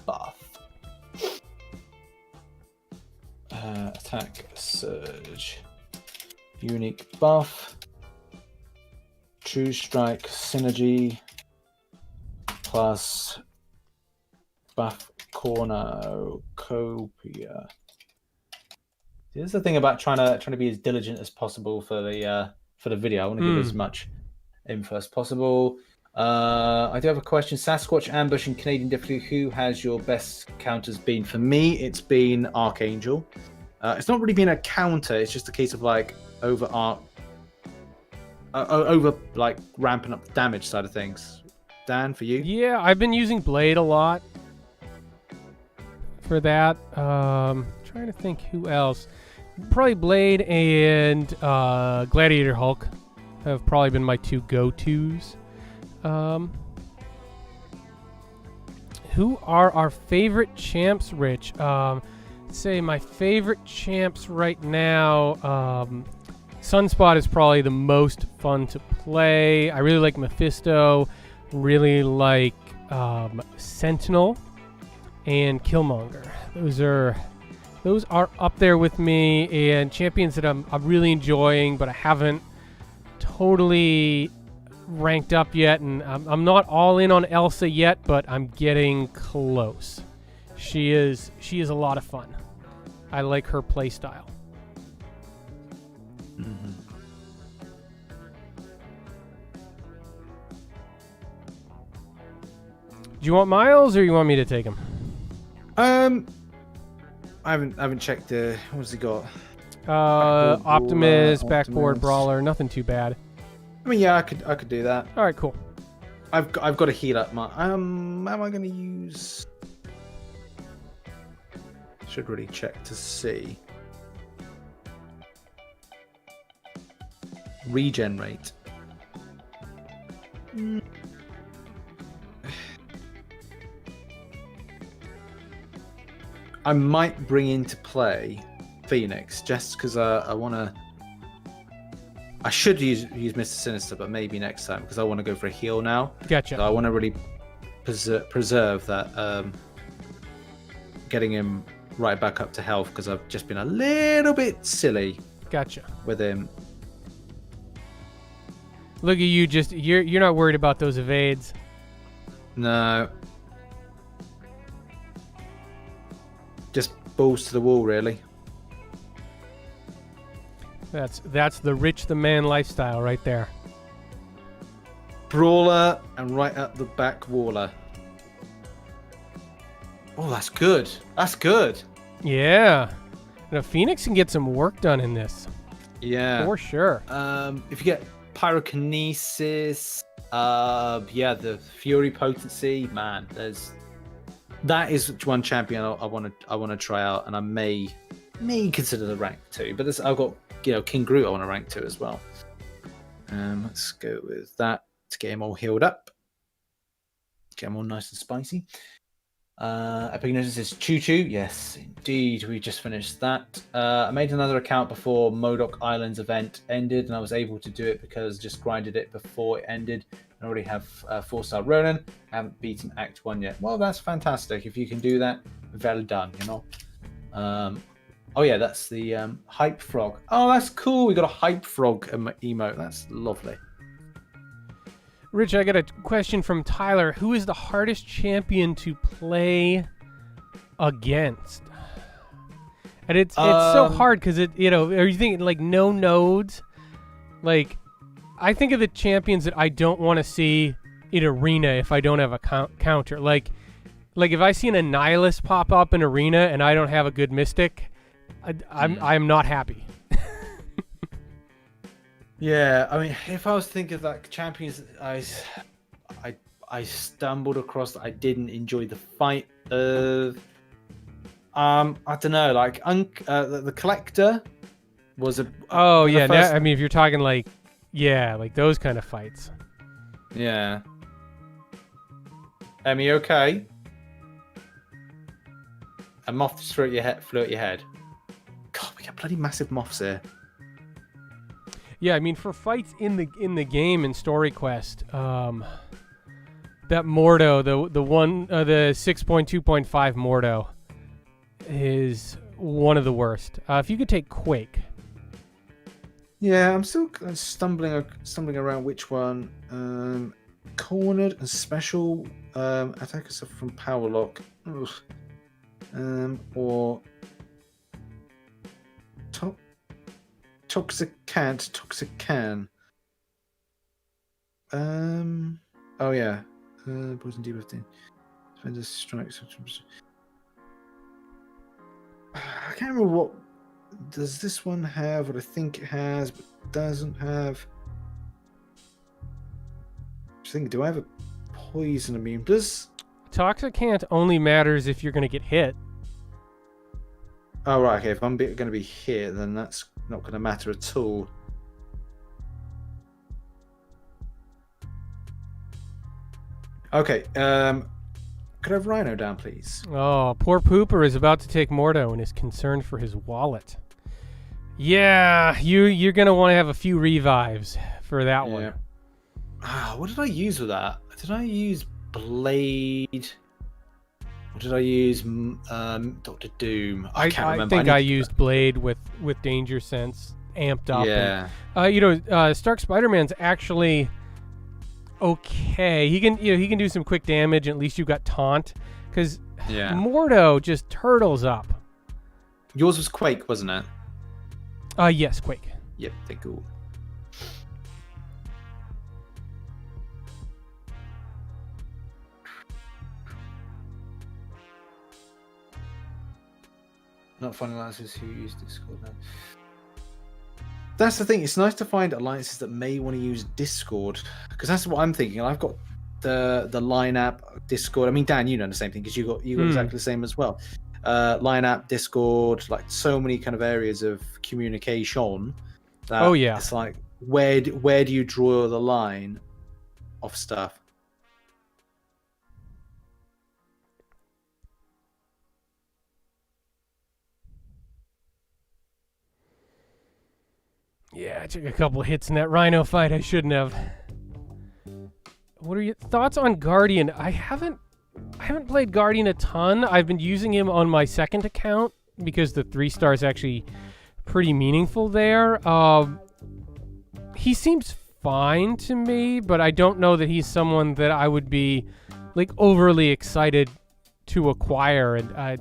buff. Attack surge unique buff. True strike synergy plus buff cornucopia. Here's the thing about trying to be as diligent as possible for the video. I want to give as much info as possible. I do have a question. Sasquatch ambush and Canadian difficulty. Who has your best counters been? For me, it's been Archangel. It's not really been a counter. It's just a case of like over like ramping up the damage side of things. Dan, for you? Yeah, I've been using Blade a lot. for that. Trying to think who else. Probably Blade and Gladiator Hulk have probably been my two go-tos. Who are our favorite champs, Rich? Say my favorite champs right now. Sunspot is probably the most fun to play. I really like Mephisto. Really like Sentinel and Killmonger. Those are up there with me, and champions that I'm really enjoying, but I haven't totally ranked up yet, and I'm not all in on Elsa yet, but I'm getting close. She is a lot of fun. I like her play style. Mm-hmm. Do you want Miles, or you want me to take him? I haven't checked what's he got? Optimus, Brawler, backboard Optimus. brawler, nothing too bad. I mean, yeah, I could do that. All right, cool. I've got to heal up my. Am I going to use? Should really check to see. Regenerate. I might bring into play Phoenix just because I want to. I should use Mr. Sinister, but maybe next time because I want to go for a heal now. Gotcha. So I want to really preserve that, getting him right back up to health because I've just been a little bit silly. Gotcha. With him. Look at you, you're not worried about those evades. No. Just balls to the wall, really. That's the RichTheMan lifestyle right there. Brawler and right up the back waller. Oh, that's good. That's good. Yeah. Phoenix can get some work done in this. Yeah. For sure. If you get pyrokinesis, the fury potency, man, that is one champion I want to try out, and I may consider the rank 2. But I've got King Groot I want to rank 2 as well. Let's go with that to get him all healed up, get him all nice and spicy. Epignosis is Choo Choo. Yes, indeed. We just finished that. I made another account before Modoc Islands event ended, and I was able to do it because I just grinded it before it ended. I already have 4-star Ronin. I haven't beaten Act 1 yet. Well, that's fantastic. If you can do that, well done, Oh, yeah, that's the Hype Frog. Oh, that's cool. We got a Hype Frog emote. That's lovely. Rich, I got a question from Tyler. Who is the hardest champion to play against? And it's so hard because are you thinking like no nodes? Like, I think of the champions that I don't want to see in arena if I don't have a counter. Like if I see an Annihilus pop up in arena and I don't have a good Mystic, I'm not happy. Yeah, I mean, if I was thinking of like champions, I stumbled across that I didn't enjoy the fight of. I don't know, like the Collector was a. Oh yeah, first... I mean, if you're talking like those kind of fights. Yeah. Emmy, okay? A moth just flew at your head. God, we got bloody massive moths here. Yeah, I mean, for fights in the game in Story Quest, that Mordo, the 6.2.5 Mordo, is one of the worst. If you could take Quake. Yeah, I'm still stumbling around which one. Cornered and special attackers from Power Lock. Or Toxic Can. Oh yeah. Poison debuff. Defender strikes. I can't remember what does this one have. What I think it has, but doesn't have. I think. Do I have a poison immune? Does Toxicant only matters if you're going to get hit. Oh, right. Okay. If I'm going to be here, then that's not going to matter at all. Okay. Could I have Rhino down, please? Oh, poor Pooper is about to take Mordo and is concerned for his wallet. Yeah, you're gonna want to have a few revives for that one. What did I use with that? Did I use Blade? Or did I use Doctor Doom? I can't remember. I think I used Blade with Danger Sense amped up. Yeah. And, Stark Spider-Man's actually okay. He can do some quick damage, and at least you got taunt. Because Mordo just turtles up. Yours was Quake, wasn't it? Yes, Quake. Yep, they're cool. Not finding alliances who use Discord now. That's the thing. It's nice to find alliances that may want to use Discord, because that's what I'm thinking. I've got the Line app, Discord. I mean, Dan, you know the same thing because you got exactly the same as well. Line app, Discord, like so many kind of areas of communication. That it's like where do you draw the line of stuff? Yeah, I took a couple hits in that Rhino fight. I shouldn't have. What are your thoughts on Guardian? I haven't played Guardian a ton. I've been using him on my second account because the 3-star is actually pretty meaningful there. He seems fine to me, but I don't know that he's someone that I would be like overly excited to acquire. And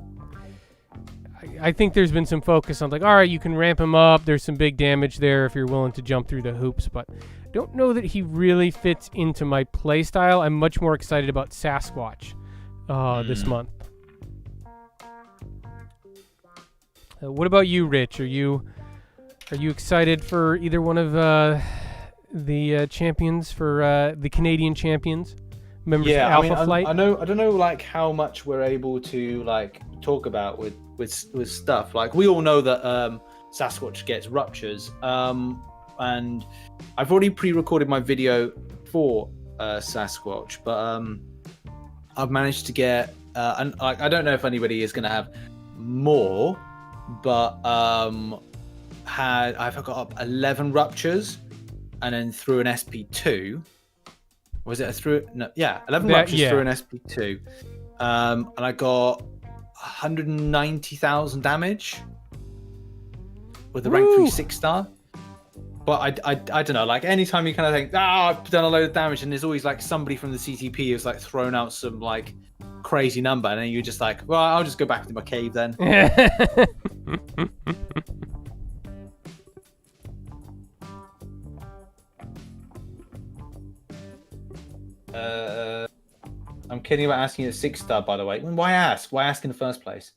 I think there's been some focus on like, all right, you can ramp him up. There's some big damage there if you're willing to jump through the hoops, but I don't know that he really fits into my playstyle. I'm much more excited about Sasquatch this month. What about you, Rich? Are you excited for either one of the champions for the Canadian champions? Members of Alpha Flight? I don't know like how much we're able to like talk about with stuff. Like we all know that Sasquatch gets ruptures. And I've already pre-recorded my video for Sasquatch, but I've managed to get and like I don't know if anybody is going to have more, but I've got up 11 ruptures, and then through an SP2. Was it through? No, yeah, 11 ruptures through an SP2, and I got 190,000 damage with the rank 3 6-star. But I don't know, like anytime you kind of think, I've done a load of damage, and there's always like somebody from the CTP who's like thrown out some like crazy number, and then you're just like, well, I'll just go back to my cave then. I'm kidding about asking a 6-star, by the way. Why ask? Why ask in the first place?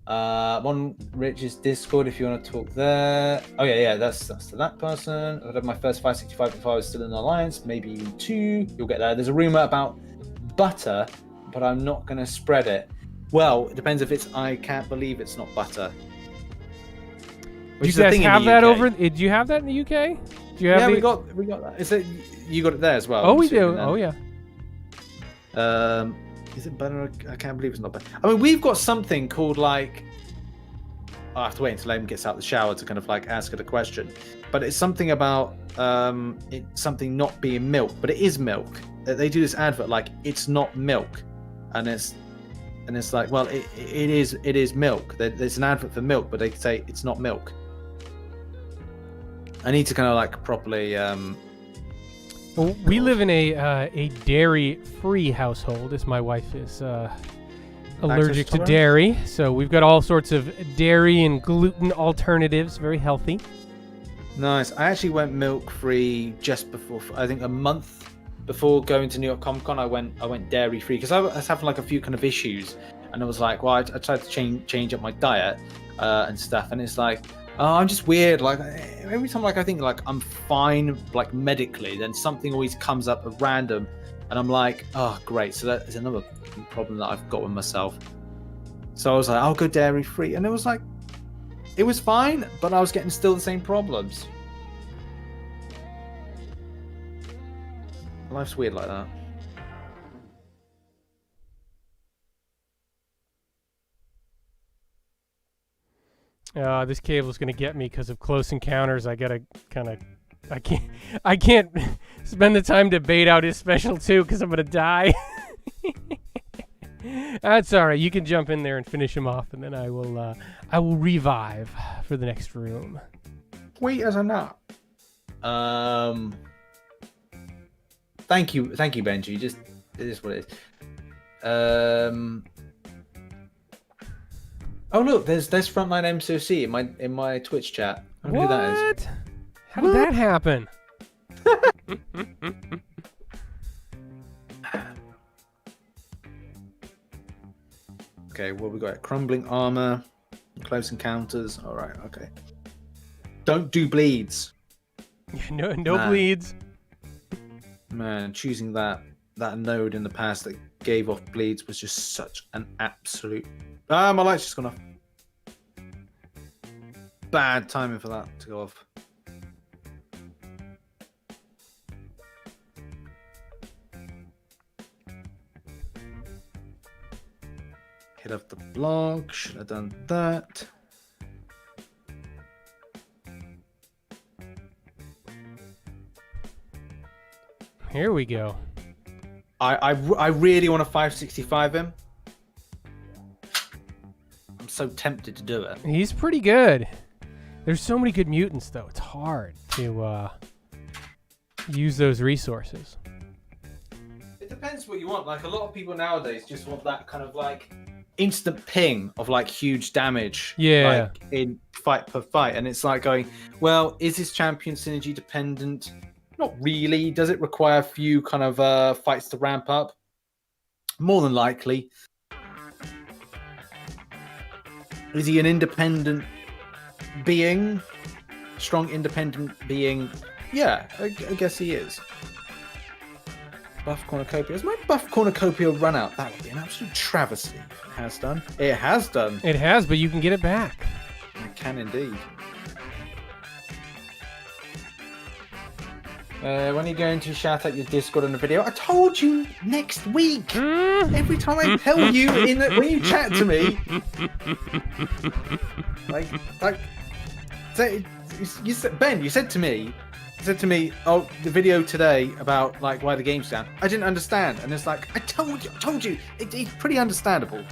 One Rich's Discord if you want to talk there. Oh yeah, that's to that person. I've had my first 565 if I was still in the alliance, maybe even 2. You'll get there. There's a rumor about butter, but I'm not going to spread it. Well, it depends if it's. I can't believe it's not butter. Do you guys have that over? Did you have that in the UK? Do you have we got that. Is it? You got it there as well? Oh, we do. Oh yeah. Is it butter? I can't believe it's not butter. I mean, we've got something called like. I have to wait until Liam gets out of the shower to kind of like ask her the question, but it's something about something not being milk, but it is milk. They do this advert like it's not milk, and it's like, well, it is milk. There's an advert for milk, but they say it's not milk. I need to kind of like properly. Well, we live in a dairy-free household, as my wife is allergic to dairy. So we've got all sorts of dairy and gluten alternatives, very healthy. Nice. I actually went milk-free just before, I think a month before going to New York Comic Con. I went dairy-free because I was having like a few kind of issues, and I was like, well, I tried to change up my diet and stuff, and it's like. Oh, I'm just weird. Like every time, like I think like I'm fine, like medically, then something always comes up at random, and I'm like, oh, great. So that is another problem that I've got with myself. So I was like, I'll go dairy free, and it was like It was fine, but I was getting still the same problems. Life's weird like that. This cable's gonna get me because of Close Encounters. I gotta I can't spend the time to bait out his special too because I'm gonna die. That's all right. You can jump in there and finish him off, and then I will revive for the next room. Wait as a nut. Thank you, Benji. Just it is what it is. Oh look, there's Frontline MCOC in my Twitch chat. I wonder who that is. How did that happen? Okay, what we got? Crumbling armor, close encounters. All right, okay. Don't do bleeds. No bleeds. Man, choosing that node in the past that gave off bleeds was just such an absolute. My light's just gone off. Bad timing for that to go off. Hit off the block. Should have done that. Here we go. I really want to 565 him. I'm so tempted to do it. He's pretty good. There's so many good mutants, though. It's hard to use those resources. It depends what you want. Like, a lot of people nowadays just want that kind of, like, instant ping of, like, huge damage. Yeah. Like, in fight per fight. And it's like going, well, is this champion synergy dependent? Not really. Does it require a few kind of fights to ramp up? More than likely. Is he an independent being? Strong independent being? Yeah, I guess he is. Buff Cornucopia. Has my Buff Cornucopia run out? That would be an absolute travesty. It has done. It has done. It has, but you can get it back. It can indeed. When are you going to shout out your Discord on the video? I told you next week. Every time I tell you when you chat to me, you said, Ben, you said to me, oh, the video today about like why the game's down. I didn't understand, and it's like I told you, it's pretty understandable.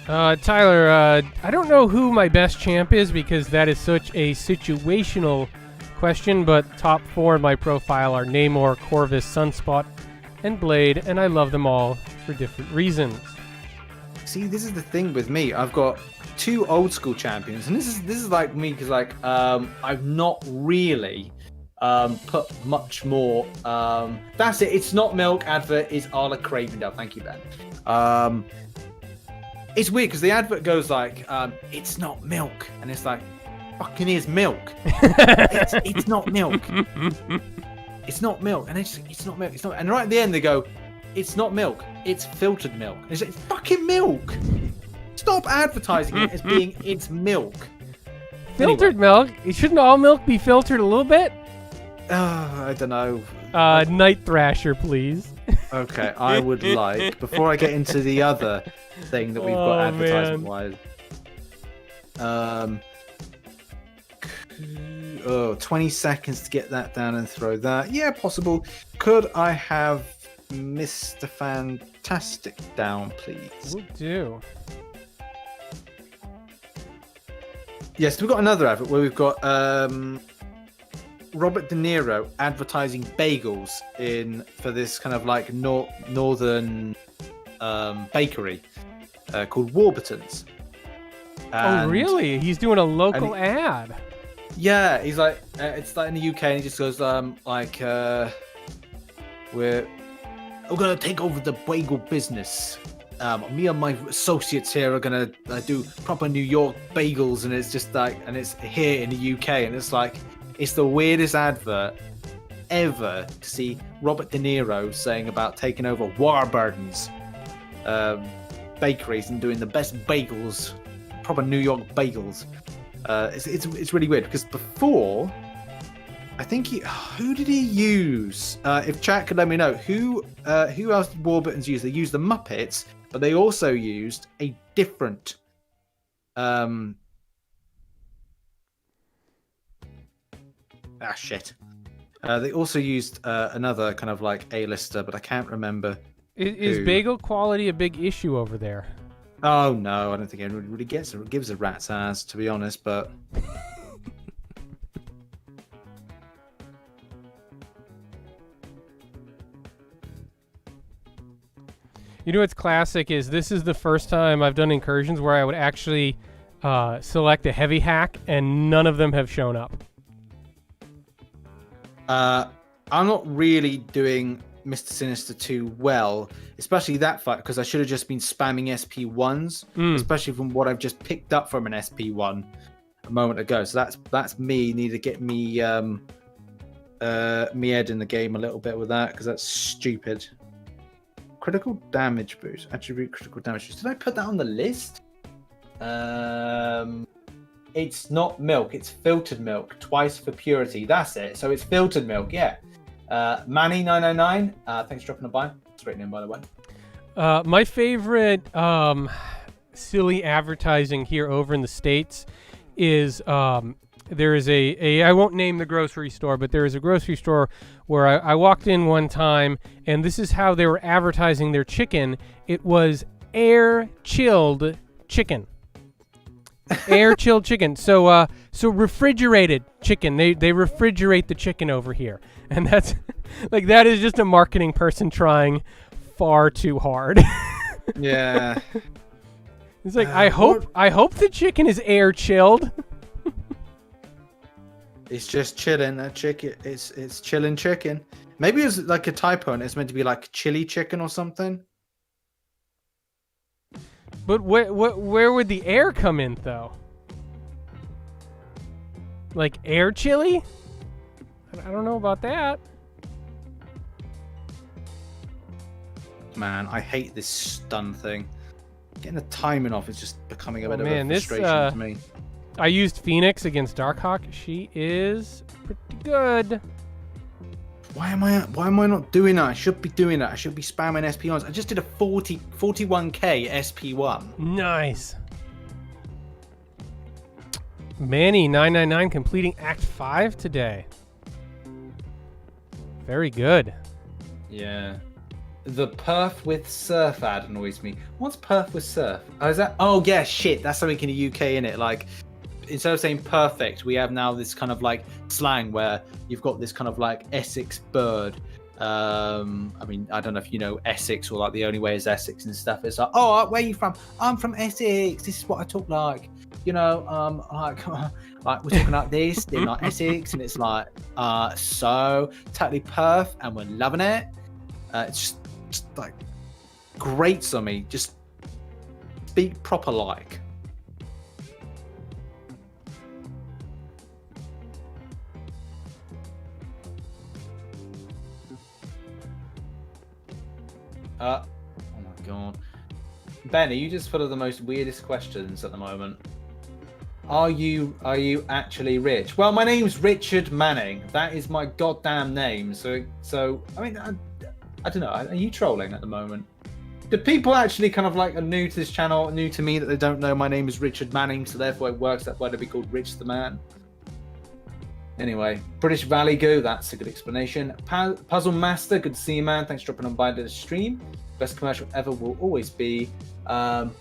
Tyler, I don't know who my best champ is because that is such a situational question, but top 4 in my profile are Namor, Corvus, Sunspot, and Blade, and I love them all for different reasons. See, this is the thing with me. I've got 2 old school champions, and this is like me because like I've not really put much more. That's it. It's not milk. Advert is Arla Cravendale. Thank you, Ben. It's weird because the advert goes like, "It's not milk," and it's like, "Fucking is milk." it's not milk. It's not milk, and it's not milk. It's not. And right at the end they go, "It's not milk. It's filtered milk." And it's like, "Fucking milk." Stop advertising it as being it's milk. Filtered milk? Shouldn't all milk be filtered a little bit? I don't know. Night Thrasher, please. Okay, I would like, before I get into the other thing that we've got advertisement-wise, 20 seconds to get that down and throw that. Yeah, possible. Could I have Mr. Fantastic down, please? Will do. Yes, we've got another advert where we've got Robert De Niro advertising bagels for this kind of like northern bakery called Warburton's. Oh, really? He's doing a local ad. Yeah, he's like, it's like in the UK, and he just goes we're gonna take over the bagel business. Me and my associates here are gonna do proper New York bagels, and it's just like, and it's here in the UK, and it's like, it's the weirdest advert ever to see Robert De Niro saying about taking over Warburton's bakeries and doing the best bagels proper New York bagels. It's really weird because before, I think who did he use? If chat could let me know who else did Warburton's use? They used the Muppets, but they also used a different. Shit. They also used another kind of like A-lister, but I can't remember. Is bagel quality a big issue over there? Oh no, I don't think anyone really gives a rat's ass, to be honest. But you know what's classic is this is the first time I've done incursions where I would actually select a heavy hack, and none of them have shown up. I'm not really doing Mr. Sinister too well, especially that fight, because I should have just been spamming SP1s, especially from what I've just picked up from an SP1 a moment ago. So that's me. Need to get me head in the game a little bit with that, because that's stupid. Critical damage boost, attribute critical damage boost. Did I put that on the list? It's not milk, it's filtered milk, twice for purity. That's it. So it's filtered milk, yeah. Manny999, thanks for dropping a buy. Straight in, by the way. My favorite silly advertising here over in the States is there is I won't name the grocery store, but there is a grocery store where I walked in one time, and this is how they were advertising their chicken. It was air-chilled chicken. Air-chilled chicken. So refrigerated chicken. They refrigerate the chicken over here. And that's like, that is just a marketing person trying far too hard. Yeah. It's like, I hope the chicken is air-chilled. It's just chilling. That chicken. It's chilling chicken. Maybe it's like a typo and it's meant to be like chili chicken or something. But where would the air come in though? Like air chili? I don't know about that. Man, I hate this stun thing. Getting the timing off is just becoming a bit of a this, frustration to me. I used Phoenix against Darkhawk. She is pretty good. Why am I not doing that? I should be doing that. I should be spamming SP1s. I just did a 41k SP1. Nice. Manny999 completing Act 5 today. Very good. Yeah. The perf with surf ad annoys me. What's perf with surf? Oh, is that? Oh, yeah, shit. That's something in the UK, innit? Like, instead of saying perfect, we have now this kind of like slang where you've got this kind of like Essex bird. I mean, I don't know if you know Essex, or like the only way is Essex and stuff. It's like, oh, where are you from? I'm from Essex. This is what I talk like. You know, like we're talking like this in like Essex, and it's like, so totally perf, and we're loving it. It's just like grates on me. Just speak proper like. Oh my god. Ben, are you just full of the most weirdest questions at the moment? Are you actually rich? Well, my name's Richard Manning. That is my goddamn name. So I mean, I don't know. Are you trolling at the moment? Do people actually kind of like are new to this channel, new to me, that they don't know my name is Richard Manning, so therefore it works that way to be called RichTheMan? Anyway, British Valley Go, that's a good explanation. Puzzle Master, good to see you, man. Thanks for dropping on by the stream. Best commercial ever will always be Hafthor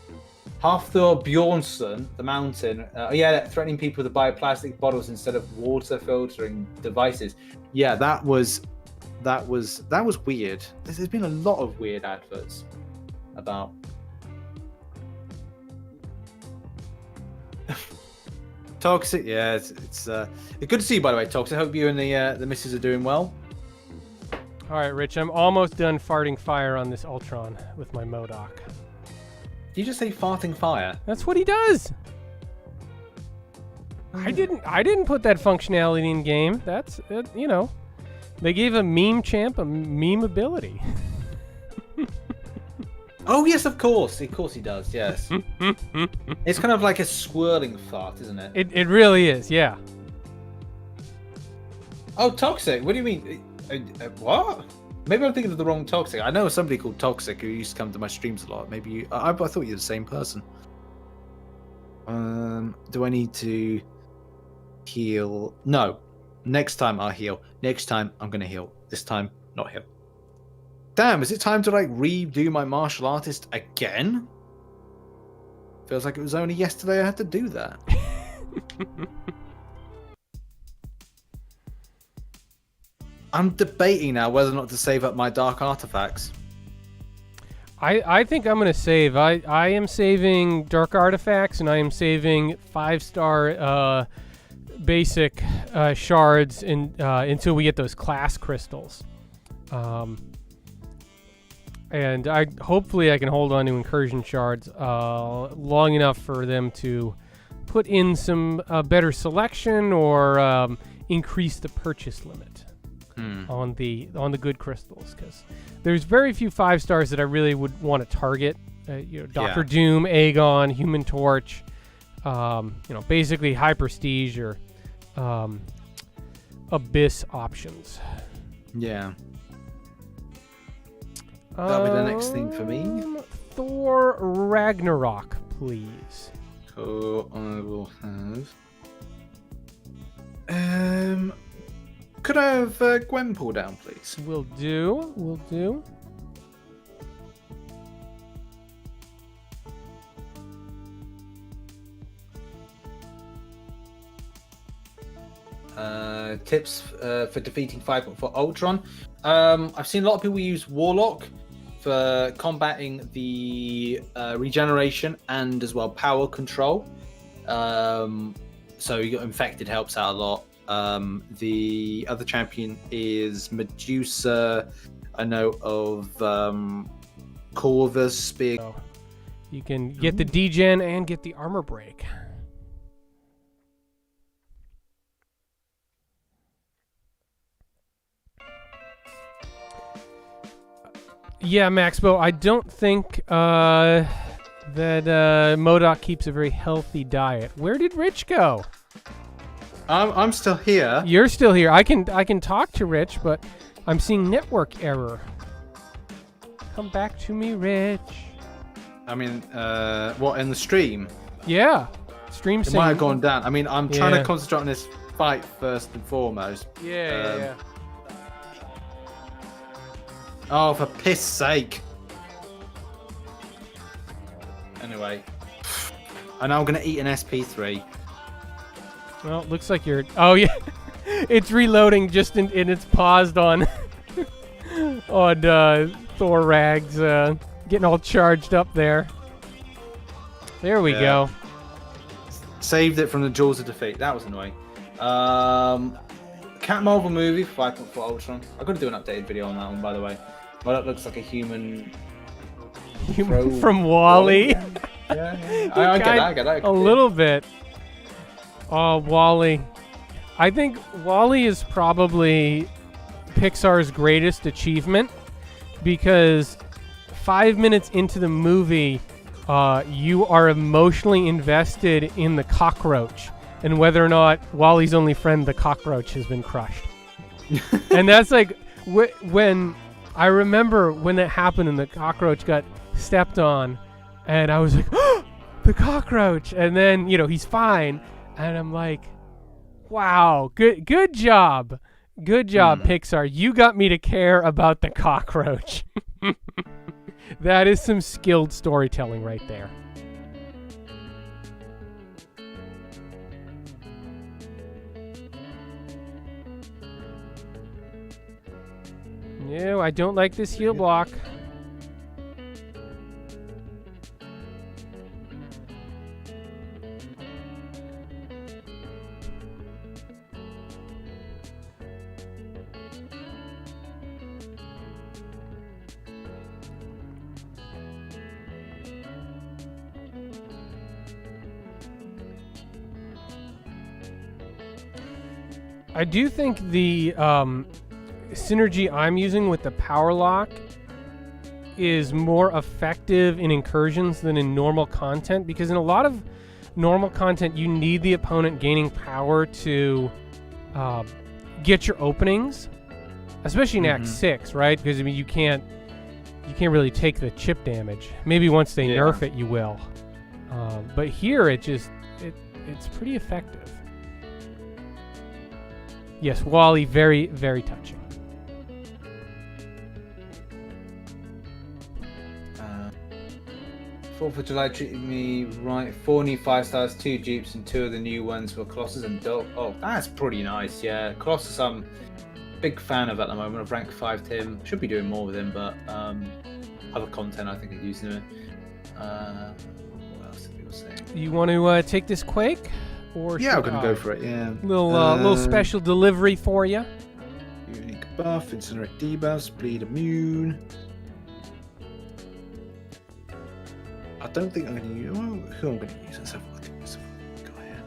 Bjornsson, the mountain. Threatening people to buy plastic bottles instead of water filtering devices. Yeah, that was weird. There's been a lot of weird adverts about. Toxic, yeah, it's good to see you, by the way, Toxic. I hope you and the missus are doing well. All right, Rich, I'm almost done farting fire on this Ultron with my MODOK. Did you just say farting fire? That's what he does. I didn't put that functionality in game. That's you know, they gave a meme champ a meme ability. Oh yes, of course he does. Yes, it's kind of like a swirling fart, isn't it? It really is, yeah. Oh, toxic. What do you mean? What? Maybe I'm thinking of the wrong toxic. I know somebody called Toxic who used to come to my streams a lot. Maybe you. I thought you were the same person. Do I need to heal? No. Next time I'll heal. Next time I'm gonna heal. This time, not heal. Damn, is it time to like redo my martial artist again? Feels like it was only yesterday I had to do that. I'm debating now whether or not to save up my dark artifacts. I think I'm gonna save. I am saving dark artifacts, and I am saving 5-star basic shards until we get those class crystals. And hopefully I can hold on to incursion shards long enough for them to put in some better selection or increase the purchase limit on the good crystals, because there's very few 5-stars that I really would want to target. Doctor Doom, Aegon, Human Torch, basically high prestige or Abyss options. Yeah. That'll be the next thing for me. Thor Ragnarok, please. Cool, I will have. Could I have Gwen pull down, please? Will do. Tips for defeating 5.4 Ultron. I've seen a lot of people use Warlock for combating the regeneration and as well power control. So you got Infected helps out a lot. The other champion is Medusa. I know of Corvus Spear. So you can get the degen and get the armor break. Yeah, Maxbo, I don't think that MODOK keeps a very healthy diet. Where did Rich go? I'm still here. You're still here. I can talk to Rich, but I'm seeing network error. Come back to me, Rich. I mean, what, in the stream? Yeah. Stream It might have gone down. I mean, I'm trying to concentrate on this fight first and foremost. Yeah. Oh, for piss sake. Anyway. And now I'm going to eat an SP3. Well, it looks like you're... Oh, yeah. It's reloading just and it's paused on... on Thor Rags getting all charged up there. There we go. Saved it from the jaws of defeat. That was annoying. Cat Marvel movie, 5.4 Ultron. I've got to do an updated video on that one, by the way. Well, that looks like a human from Wall-E. Yeah. I get that. A little bit. Oh, Wall-E. I think Wall-E is probably Pixar's greatest achievement, because 5 minutes into the movie, you are emotionally invested in the cockroach and whether or not Wall-E's only friend, the cockroach, has been crushed. And that's like when I remember when that happened and the cockroach got stepped on, and I was like, oh, the cockroach. And then, he's fine. And I'm like, wow, good job. Good job, Pixar. You got me to care about the cockroach. That is some skilled storytelling right there. No, I don't like this heal block. I do think the synergy I'm using with the power lock is more effective in incursions than in normal content, because in a lot of normal content you need the opponent gaining power to get your openings, especially in Act 6, right? Because I mean you can't really take the chip damage. Maybe once they nerf it you will, but here it's pretty effective. Yes, Wally, very, very touching. 4th of July treated me right. 4 new 5 stars, 2 dupes, and 2 of the new ones were Colossus and Dope. Oh, that's pretty nice, yeah. Colossus, I'm big fan of at the moment. I've ranked 5 him. Should be doing more with him, but other content I think is using him. What else did people say? You want to take this Quake? Or yeah, I'm going to go for it, yeah. Little special delivery for you. Unique buff, incinerate debuffs, bleed immune. I don't think I'm going to use... who I'm going to use? Let's have a look at this. Go ahead.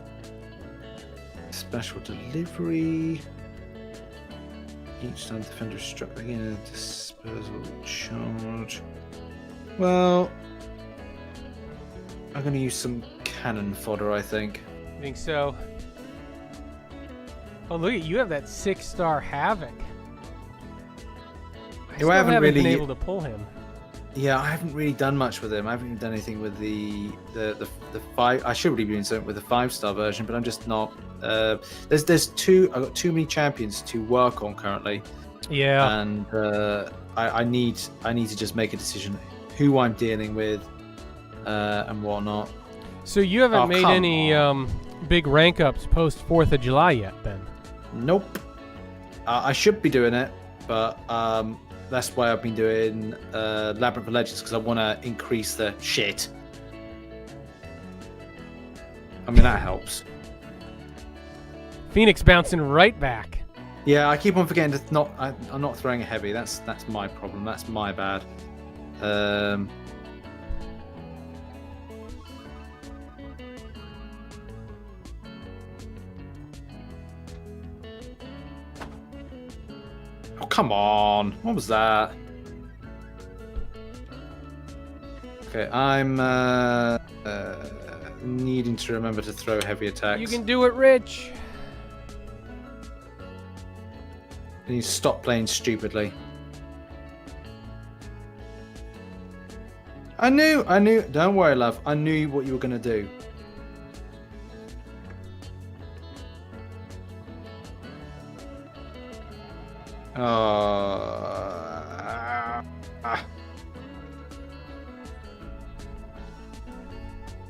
Special delivery. Each time the defender is struck again in a dispersal charge. Well, I'm going to use some cannon fodder, I think. I think so. Oh, look at you! Have that 6-star Havoc. I still haven't really been able to pull him. Yeah, I haven't really done much with him. I haven't even done anything with the 5. I should really be doing something with the 5-star version, but I'm just not. There's two. I've got too many champions to work on currently. Yeah. And I need to just make a decision who I'm dealing with and whatnot. So you haven't made any big rank ups post 4th of July yet, Ben? Nope. I should be doing it, but that's why I've been doing Labyrinth of Legends, because I want to increase the shit. I mean, that helps. Phoenix bouncing right back. Yeah, I keep on forgetting to not. I'm not throwing a heavy. That's my problem. That's my bad. Oh, come on. What was that? Okay, I'm needing to remember to throw heavy attacks. You can do it, Rich. I need to stop playing stupidly. I knew. Don't worry, love. I knew what you were going to do.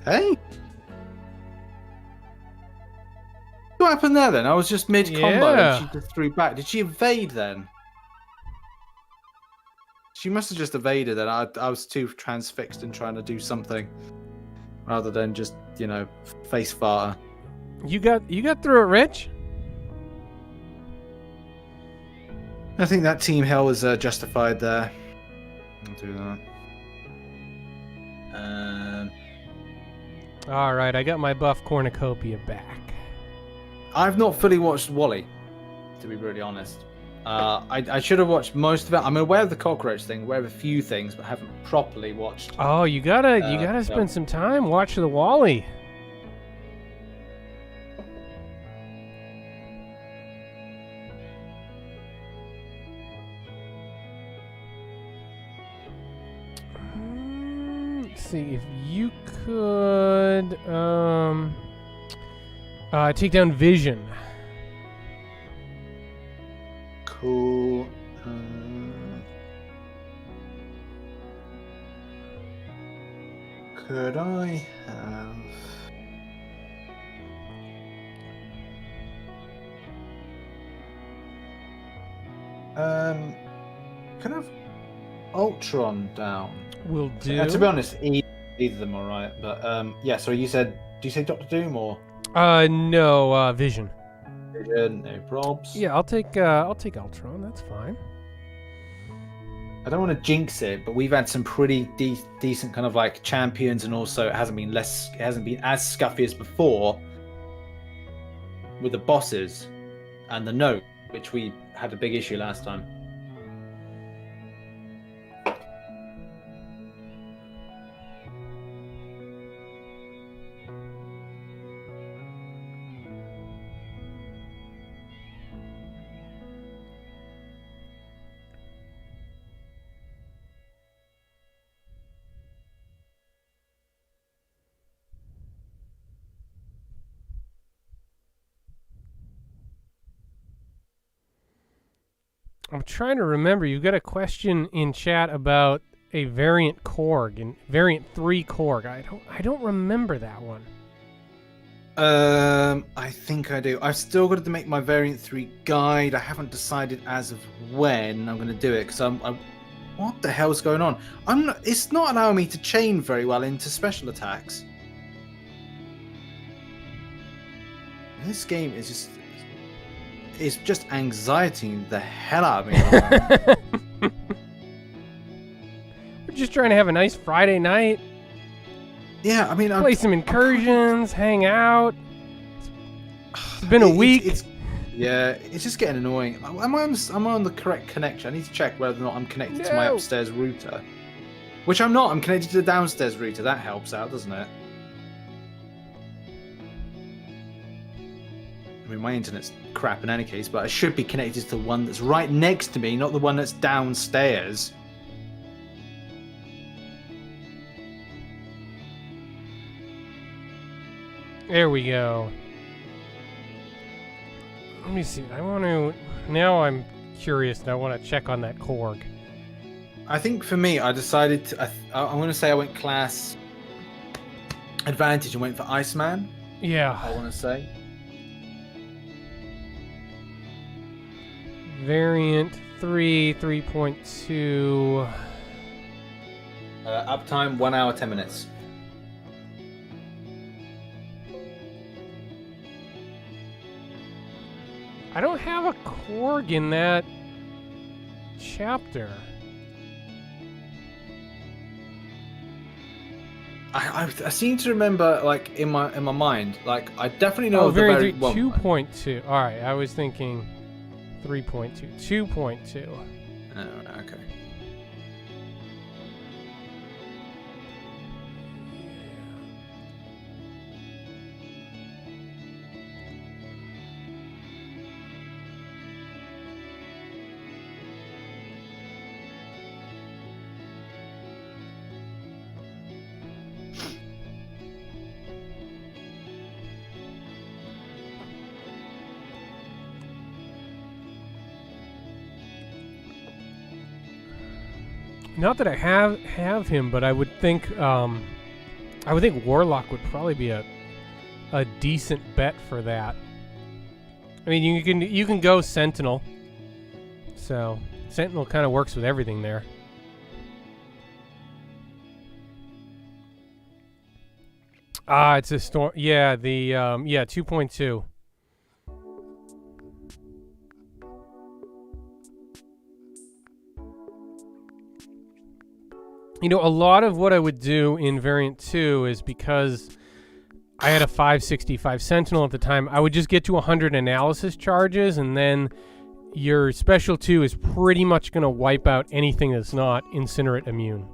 Hey? What happened there then? I was just mid-combo and she just threw back. Did she evade then? She must have just evaded and I was too transfixed in trying to do something rather than just, face farter. You got through it, Rich? I think that team hell was justified there. I'll do that. All right, I got my buff cornucopia back. I've not fully watched Wally, to be really honest. I should have watched most of it. I'm aware of the cockroach thing, aware of a few things, but haven't properly watched. Oh, you gotta spend some time watch the Wally. See if you could take down Vision. Cool. Could I have can I have Ultron down? Will do. To be honest, either of them are right. But yeah. So you said, do you say Doctor Doom or? No, Vision. Vision, no probs. Yeah, I'll take Ultron. That's fine. I don't want to jinx it, but we've had some pretty decent kind of like champions, and also it hasn't been as scuffy as before with the bosses and the note, which we had a big issue last time. I'm trying to remember. You got a question in chat about a variant Korg and variant 3 Korg. I don't remember that one. I think I do. I've still got to make my variant 3 guide. I haven't decided as of when I'm going to do it because I'm what the hell's going on? It's not allowing me to chain very well into special attacks. This game is just anxietying the hell out of me. We're just trying to have a nice Friday night. Yeah, I mean, play some Incursions, hang out. It's been a week. It's just getting annoying. Am I on the correct connection? I need to check whether or not I'm connected to my upstairs router. Which I'm not. I'm connected to the downstairs router. That helps out, doesn't it? I mean, my internet's crap in any case, but I should be connected to the one that's right next to me, not the one that's downstairs. There we go. Let me see. Now I'm curious and I want to check on that Korg. I think for me, I decided to. I'm going to say I went class advantage and went for Iceman. Yeah. I want to say. Variant 3, 3.2. Uptime 1 hour 10 minutes. I don't have a Korg in that chapter. I seem to remember, like, in my mind, like, I definitely know the very variant 2.2. All right, I was thinking 3.2, 2.2. Oh, okay. Not that I have him, but I would think Warlock would probably be a decent bet for that. I mean, you can go Sentinel. So Sentinel kind of works with everything there. It's a storm. Yeah, the 2.2. You know, a lot of what I would do in variant 2 is because I had a 565 Sentinel at the time, I would just get to 100 analysis charges, and then your special 2 is pretty much going to wipe out anything that's not Incinerate immune.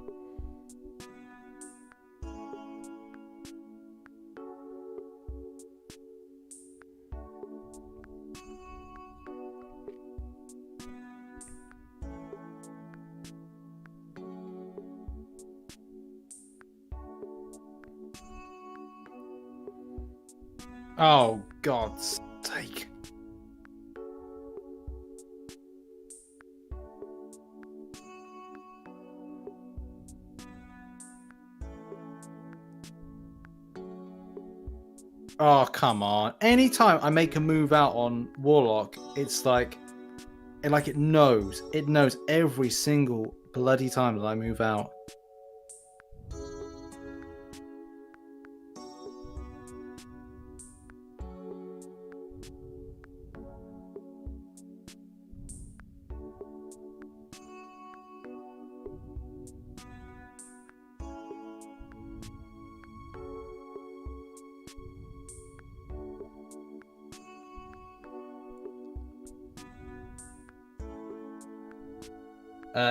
Oh, God's sake. Oh, come on. Anytime I make a move out on Warlock, it's like it knows. It knows every single bloody time that I move out.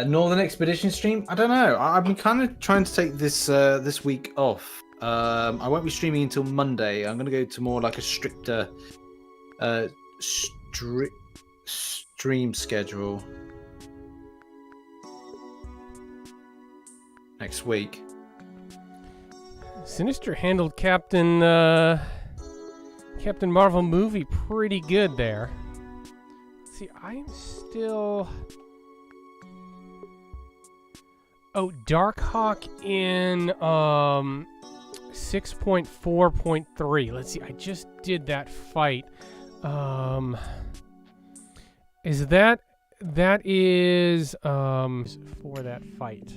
Northern Expedition stream? I don't know. I've been kind of trying to take this week off. I won't be streaming until Monday. I'm going to go to more like a stricter stream schedule next week. Sinister handled Captain Marvel movie pretty good there. Let's see. I'm still. Oh, Darkhawk in 6.4.3. Let's see. I just did that fight. Is that is for that fight?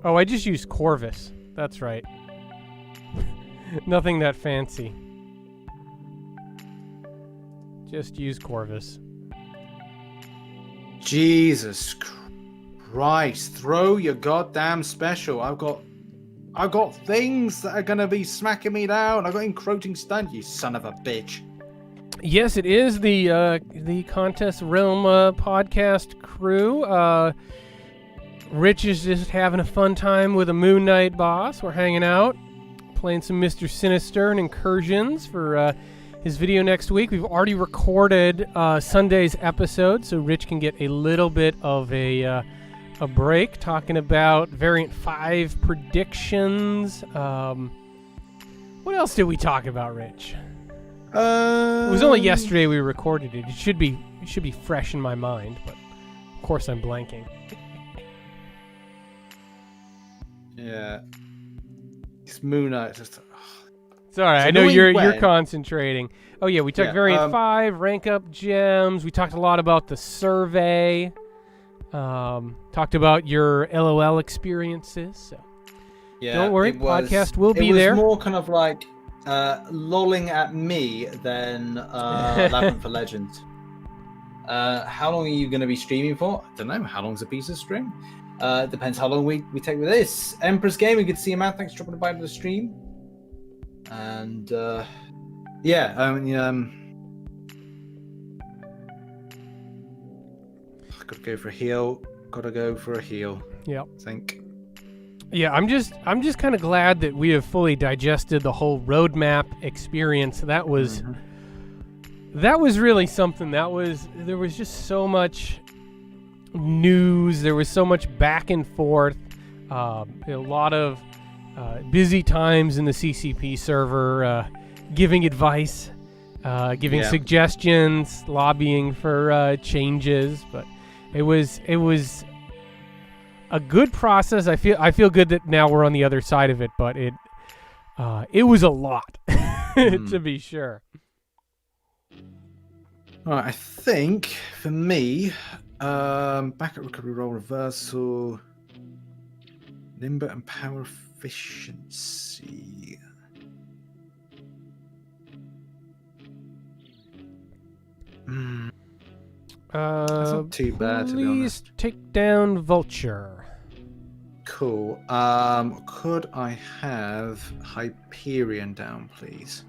Oh, I just used Corvus. That's right. Nothing that fancy. Just use Corvus. Jesus Christ! Throw your goddamn special. I've got things that are gonna be smacking me down. I've got encroaching stun. You son of a bitch. Yes, it is the Contest Realm podcast crew. Rich is just having a fun time with a Moon Knight boss. We're hanging out, playing some Mr. Sinister and Incursions for his video next week. We've already recorded Sunday's episode, so Rich can get a little bit of a break talking about Variant 5 predictions. What else did we talk about, Rich? It was only yesterday we recorded it. It should be fresh in my mind, but of course I'm blanking. Yeah. It's Moon Knight. Just. It's all right. I know you're concentrating. Oh yeah, we took Variant 5, rank up gems. We talked a lot about the survey. Talked about your LOL experiences. So yeah, don't worry, podcast will be there. It was more kind of like lolling at me than Labyrinth for Legends. How long are you going to be streaming for? I don't know. How long's a piece of string? Depends how long we take with this. Empress Gaming, good to see you, man. Thanks for dropping by to the stream. And yeah, I gotta go for a heal. Yep. I think. Yeah, I'm just kind of glad that we have fully digested the whole roadmap experience. That was really something. There was just so much news. There was so much back and forth. A lot of busy times in the CCP server, giving advice, giving suggestions, lobbying for changes. But it was a good process. I feel good that now we're on the other side of it. But it was a lot, to be sure. All right, I think for me, backup recovery roll reversal, limber and power efficiency. That's not too bad, to be honest. Please take down Vulture. Cool. Could I have Hyperion down, please?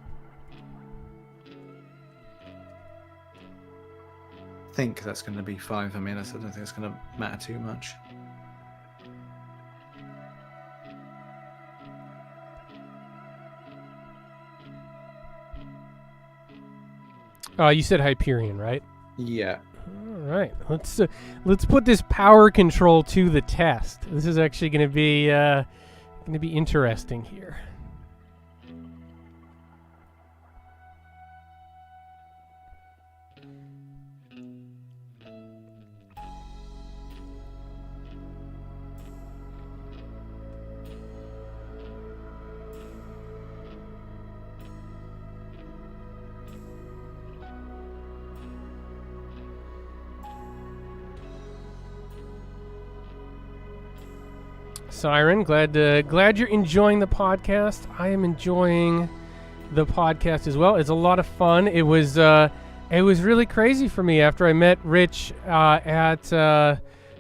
I think that's going to be fine for me. I don't think it's going to matter too much. You said Hyperion, right? Yeah. All right. Let's put this power control to the test. This is actually going to be interesting here. Siren, glad you're enjoying the podcast. I am enjoying the podcast as well. It's a lot of fun. It was really crazy for me after I met Rich at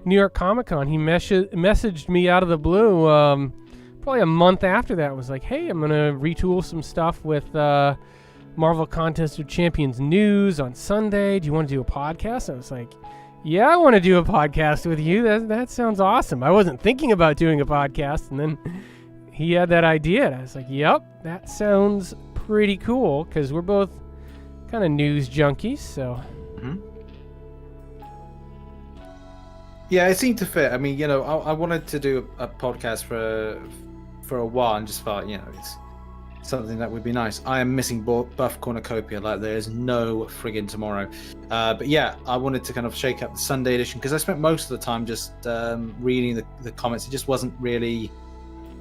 New York Comic Con. He messaged me out of the blue probably a month after that. Was like, hey, I'm gonna retool some stuff with Marvel Contest of Champions news on Sunday. Do you want to do a podcast? I was like, yeah, I want to do a podcast with you. That sounds awesome. I wasn't thinking about doing a podcast, and then he had that idea, and I was like, yep, that sounds pretty cool, because we're both kind of news junkies, so. Yeah, it seemed to fit. I mean, I wanted to do a podcast for a while, and just thought, it's something that would be nice. I am missing Buff Cornucopia like there's no friggin' tomorrow. But yeah, I wanted to kind of shake up the Sunday edition because I spent most of the time just reading the comments. It just wasn't really.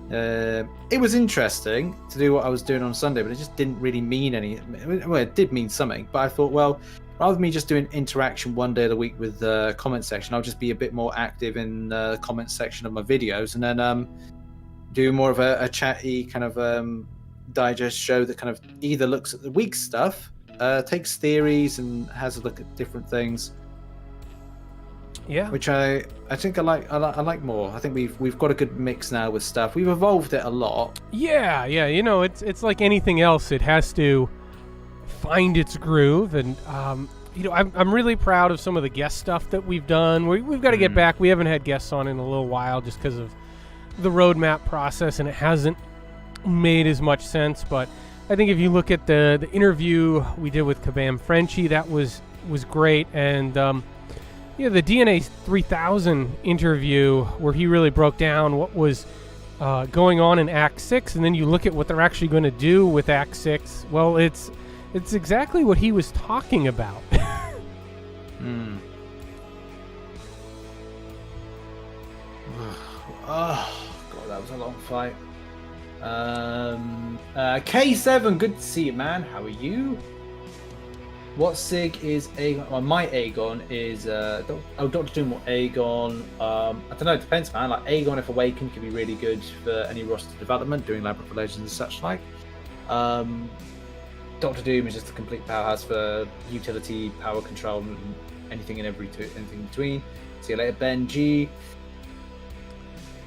It was interesting to do what I was doing on Sunday, but it just didn't really mean any. Well, it did mean something, but I thought, well, rather than me just doing interaction one day of the week with the comment section, I'll just be a bit more active in the comment section of my videos, and then do more of a chatty kind of digest show that kind of either looks at the week's stuff, takes theories, and has a look at different things. Yeah, which I think I like more. I think we've got a good mix now with stuff. We've evolved it a lot. Yeah. It's like anything else. It has to find its groove, and I'm really proud of some of the guest stuff that we've done. We've got to get back. We haven't had guests on in a little while just because of the roadmap process, and it hasn't made as much sense. But I think if you look at the interview we did with Kabam Frenchie, that was great, and the DNA 3000 interview where he really broke down what was going on in Act 6, and then you look at what they're actually going to do with Act 6. Well, it's exactly what he was talking about. Oh god, that was a long fight. K7, good to see you, man. How are you? What Sig is Aegon? Well, my Aegon is Dr. Doom or Aegon. I don't know, it depends, man. Like Aegon, if awakened, could be really good for any roster development, doing Labyrinth of Legends and such like. Dr. Doom is just a complete powerhouse for utility, power control, and anything in between. See you later, Ben G.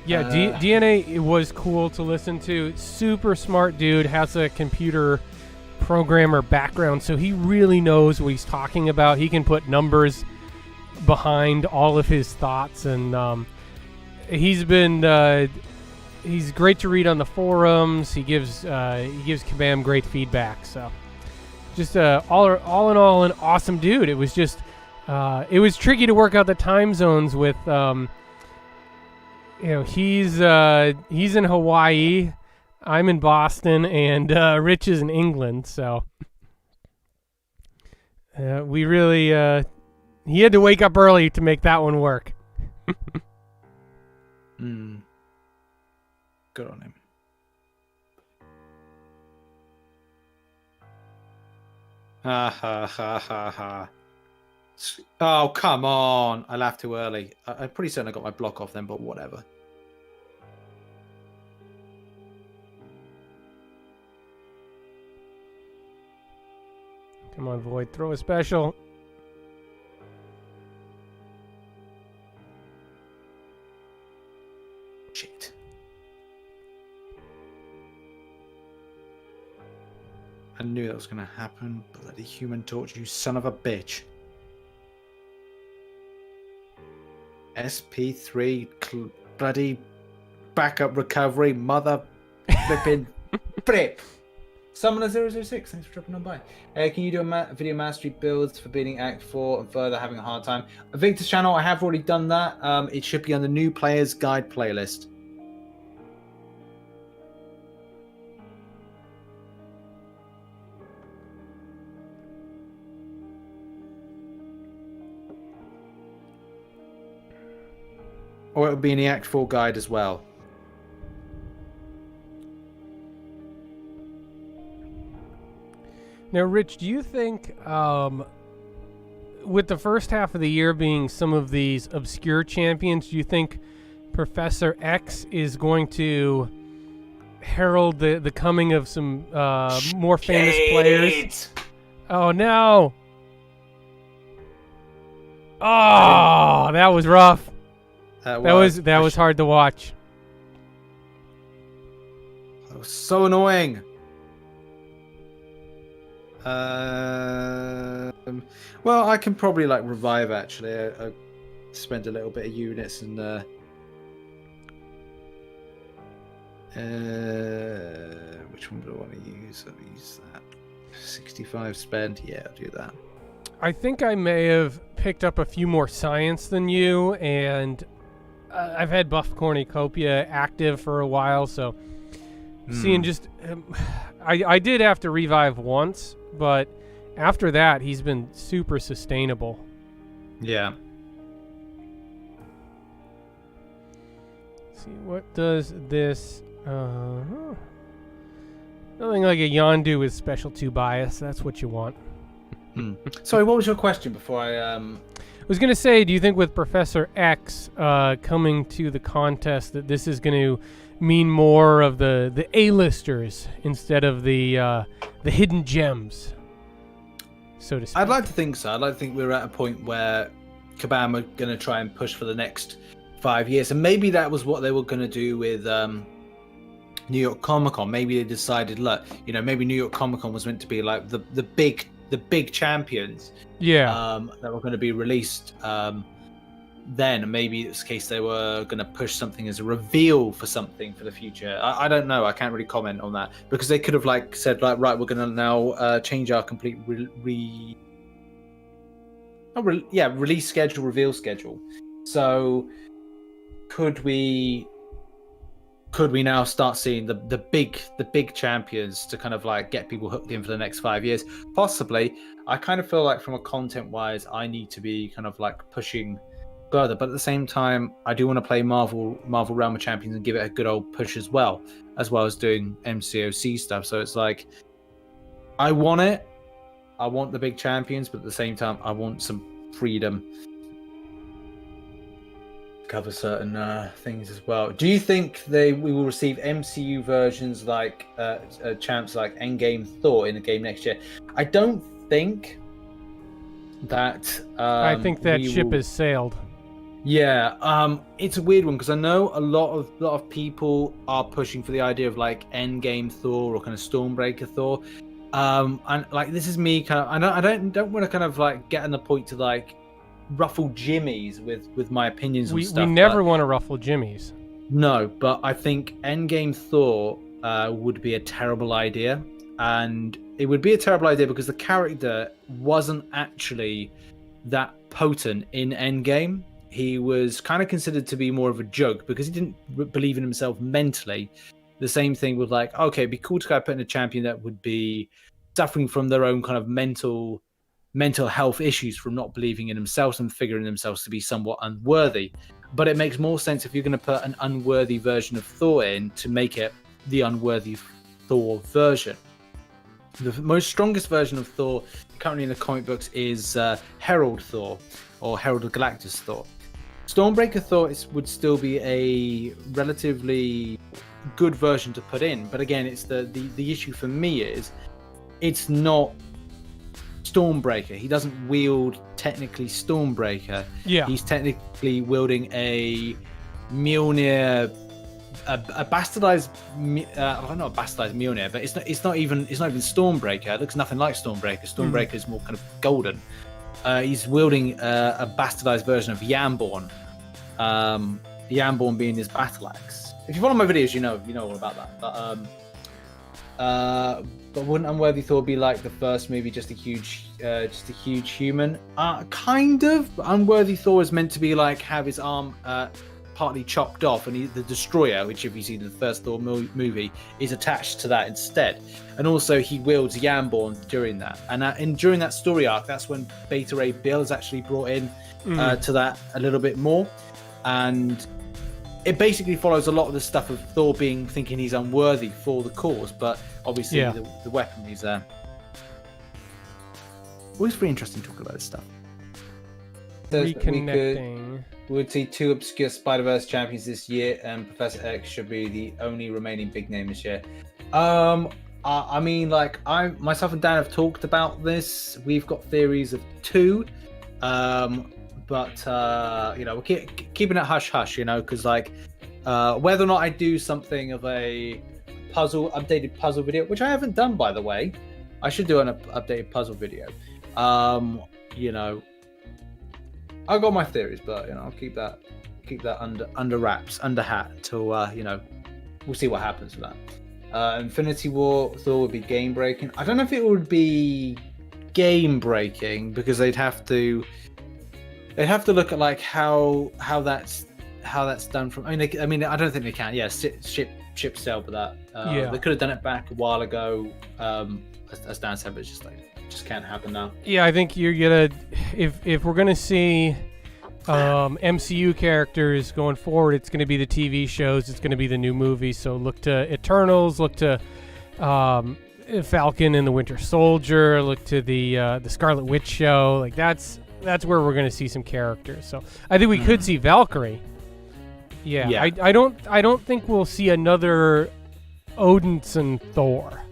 Yeah, DNA, it was cool to listen to. Super smart dude, has a computer programmer background, so he really knows what he's talking about. He can put numbers behind all of his thoughts, and he's great to read on the forums. He gives Kabam great feedback. So just all in all, an awesome dude. It was just it was tricky to work out the time zones with. He's in Hawaii, I'm in Boston, and Rich is in England. So we really he had to wake up early to make that one work. Good on him. Ha ha ha ha ha. Oh, come on. I laughed too early. I'm pretty certain I got my block off then, but whatever. Come on, Void. Throw a special. Shit. I knew that was going to happen. Bloody Human Torch, you son of a bitch. SP3 bloody backup recovery, mother flipping flip. Summoner 006, thanks for dropping on by. Can you do a video mastery builds for beating Act 4 and further having a hard time? Victor's channel, I have already done that. It should be on the new players guide playlist. Or it would be in the Act 4 guide as well. Now, Rich, do you think, with the first half of the year being some of these obscure champions, do you think Professor X is going to herald the coming of some more famous players? Oh, no. Oh, that was rough. That was hard to watch. That was so annoying. Well, I can probably revive actually. I spent a little bit of units and which one do I want to use? I'll use that. 65 spent. Yeah, I'll do that. I think I may have picked up a few more science than you, and I've had Buff Cornucopia active for a while, so seeing just... I did have to revive once, but after that, he's been super sustainable. Yeah. Let's see, what does this... nothing like a Yondu with special 2 bias. That's what you want. Sorry, what was your question before I was going to say, do you think with Professor X coming to the contest that this is going to mean more of the A-listers instead of the hidden gems, so to speak? I'd like to think so. I'd like to think we're at a point where Kabam are going to try and push for the next 5 years. And maybe that was what they were going to do with New York Comic Con. Maybe they decided, look, maybe New York Comic Con was meant to be like the big champions that were going to be released then, and maybe in this case they were going to push something as a reveal for something for the future. I don't know. I can't really comment on that, because they could have said right, we're going to now change our complete release schedule, reveal schedule. So could we now start seeing the big champions to kind of get people hooked in for the next 5 years? Possibly. I kind of feel like from a content wise, I need to be kind of pushing further, but at the same time, I do want to play Marvel Realm of Champions and give it a good old push as well as doing MCOC stuff. So it's I want it. I want the big champions, but at the same time, I want some freedom to cover certain things as well. Do you think we will receive MCU versions champs like Endgame Thor in the game next year? I don't think that. I think that ship has sailed. Yeah, it's a weird one, because I know a lot of people are pushing for the idea of Endgame Thor or kind of Stormbreaker Thor. And this is me kind of. I don't want to kind of get on the point to ruffle jimmies with my opinions and stuff. We never want to ruffle jimmies. No, but I think Endgame Thor would be a terrible idea, and it would be a terrible idea because the character wasn't actually that potent in Endgame. He was kind of considered to be more of a joke because he didn't believe in himself mentally. The same thing with okay, it'd be cool to put in a champion that would be suffering from their own kind of mental health issues from not believing in themselves and figuring themselves to be somewhat unworthy. But it makes more sense if you're going to put an unworthy version of Thor in to make it the unworthy Thor version. The most strongest version of Thor currently in the comic books is Herald Thor, or Herald of Galactus Thor. Stormbreaker Thor would still be a relatively good version to put in, but again, it's the issue for me is it's not Stormbreaker. He doesn't wield technically Stormbreaker. Yeah, he's technically wielding a Mjolnir, a bastardized, not a bastardized Mjolnir, but it's not even Stormbreaker. It looks nothing like Stormbreaker. Stormbreaker is more kind of golden. He's wielding a bastardized version of Yamborn. Yamborn being his battle axe. If you follow my videos, you know all about that. But wouldn't Unworthy Thor be the first movie, just a huge human? Kind of. Unworthy Thor is meant to be have his arm partly chopped off, and the Destroyer, which if you see the first Thor movie, is attached to that instead. And also he wields Yamborn during that. And during that story arc, that's when Beta Ray Bill is actually brought in to that a little bit more. And it basically follows a lot of the stuff of Thor thinking he's unworthy for the cause, but obviously the weaponry's there. Always pretty interesting talking about this stuff. Reconnecting. We would see 2 obscure Spider-Verse champions this year, and Professor X should be the only remaining big name this year. I mean, I myself and Dan have talked about this. We've got theories of 2, but we're keeping it hush hush, because whether or not I do something of a updated puzzle video, which I haven't done, by the way. I should do an updated puzzle video. I've got my theories, but I'll keep that under wraps, under hat till we'll see what happens with that. Infinity War Thor would be game breaking. I don't know if it would be game breaking because they'd have to They have to look at like how that's done from. I mean, I don't think they can. Yeah, ship sail for that. They could have done it back a while ago. As Dan said, but it's just can't happen now. Yeah, I think you're gonna if we're gonna see MCU characters going forward, it's gonna be the TV shows. It's gonna be the new movies. So look to Eternals. Look to Falcon and the Winter Soldier. Look to the Scarlet Witch show. Like that's where we're gonna see some characters. So I think we could see Valkyrie. Yeah. I don't think we'll see another Odinson Thor,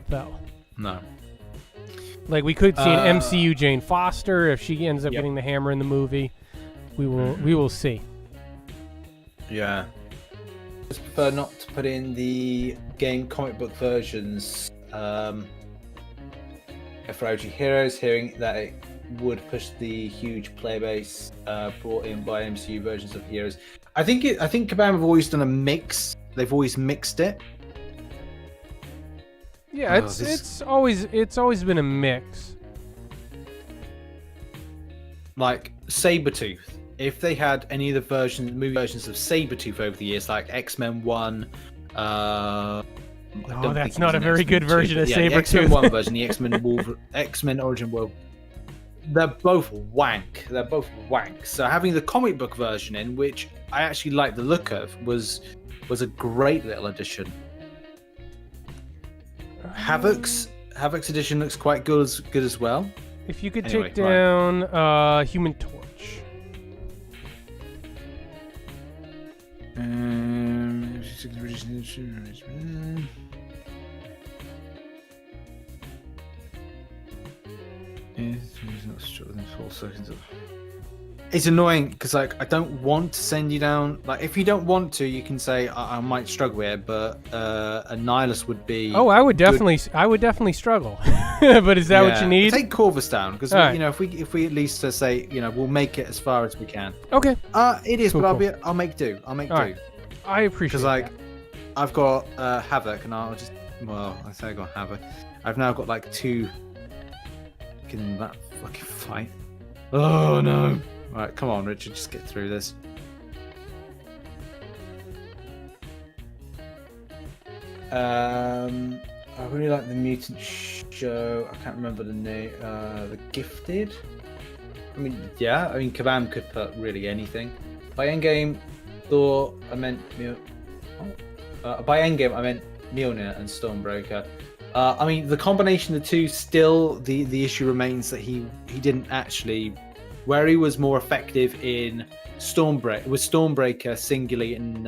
though. No. Like we could see an MCU Jane Foster if she ends up getting the hammer in the movie. We will see. Yeah. I just prefer not to put in the game comic book versions. For OG Heroes, hearing that it would push the huge player base brought in by MCU versions of Heroes. I think Kabam have always done a mix. They've always mixed it. Yeah, it's always been a mix. Like Sabretooth. If they had any of the movie versions of Sabretooth over the years, like X-Men 1, that's not a very good version of Sabretooth. The X-Men 1 version, the X-Men Origin World, they're both wank. So having the comic book version in, which I actually like the look of, was a great little addition. Havoc's edition looks quite good as well. If you could take down Human Torch. It's annoying because like I don't want to send you down. Like if you don't want to, you can say I might struggle here, but a Nihilus would be. Oh, I would definitely struggle. But is that what you need? Take Corvus down because if we at least say we'll make it as far as we can. Okay. It is, cool, but I'll make do. Right. I appreciate that. Because I've got Havoc, and I say I got Havoc. I've now got like 2 in that fucking fight. Oh no! All right, come on, Richard, just get through this. I really like the mutant show. I can't remember the name. The Gifted. I mean, Kabam could put really anything. By Endgame, I meant Mjolnir and Stormbreaker. I mean, the combination of the two, still the issue remains that he didn't actually, where he was more effective in Stormbreaker singularly in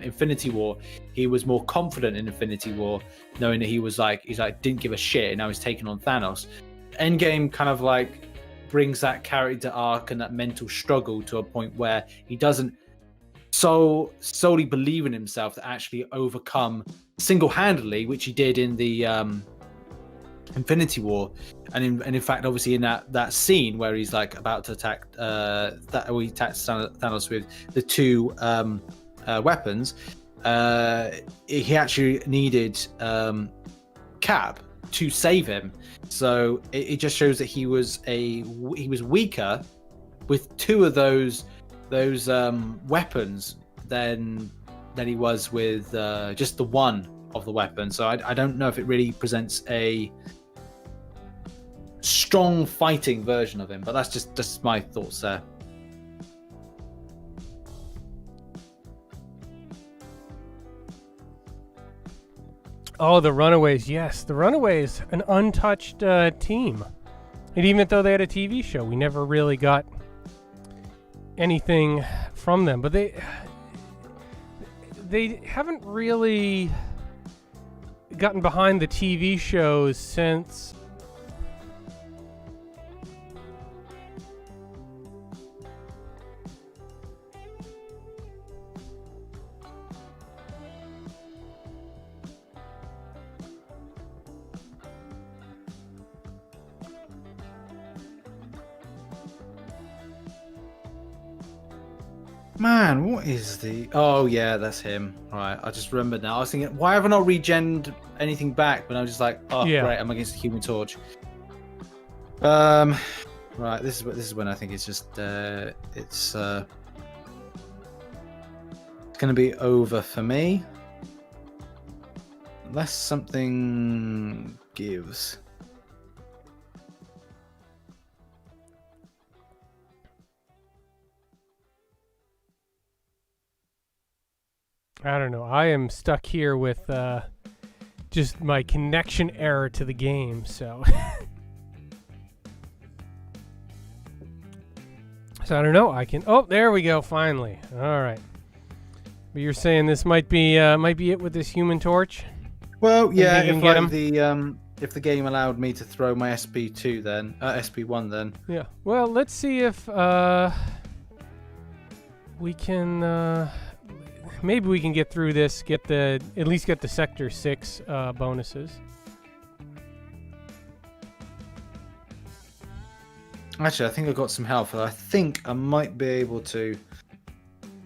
Infinity War, he was more confident in Infinity War, knowing that he's didn't give a shit, and now he's taking on Thanos. Endgame kind of like brings that character arc and that mental struggle to a point where he doesn't solely believe in himself to actually overcome single-handedly, which he did in the Infinity War, and in fact, obviously in that scene where he's like about to attack, he attacks Thanos with the 2 weapons. He actually needed Cap to save him, so it just shows that he was weaker with 2 of those weapons than he was with just the one of the weapon. So I don't know if it really presents a strong fighting version of him, but that's just my thoughts there. Oh, the Runaways, yes. The Runaways, an untouched team. And even though they had a TV show, we never really got anything from them. But they haven't really gotten behind the TV shows since... Man, what is the... Oh, yeah, that's him. Right, I just remembered now. I was thinking, why haven't I regened anything back? But I was just like, oh, yeah. Great, I'm against the Human Torch. Right, this is when I think it's just it's going to be over for me, unless something gives. I don't know. I am stuck here with just my connection error to the game, so. So I don't know. I can. Oh, there we go. Finally. All right. But you're saying this might be it with this Human Torch? Well, yeah. You If can get like if the game allowed me to throw my SP2, then SP1, then. Yeah. Well, let's see if we can. Maybe we can get through this. At least get the Sector 6 bonuses. Actually, I think I got some health. I think I might be able to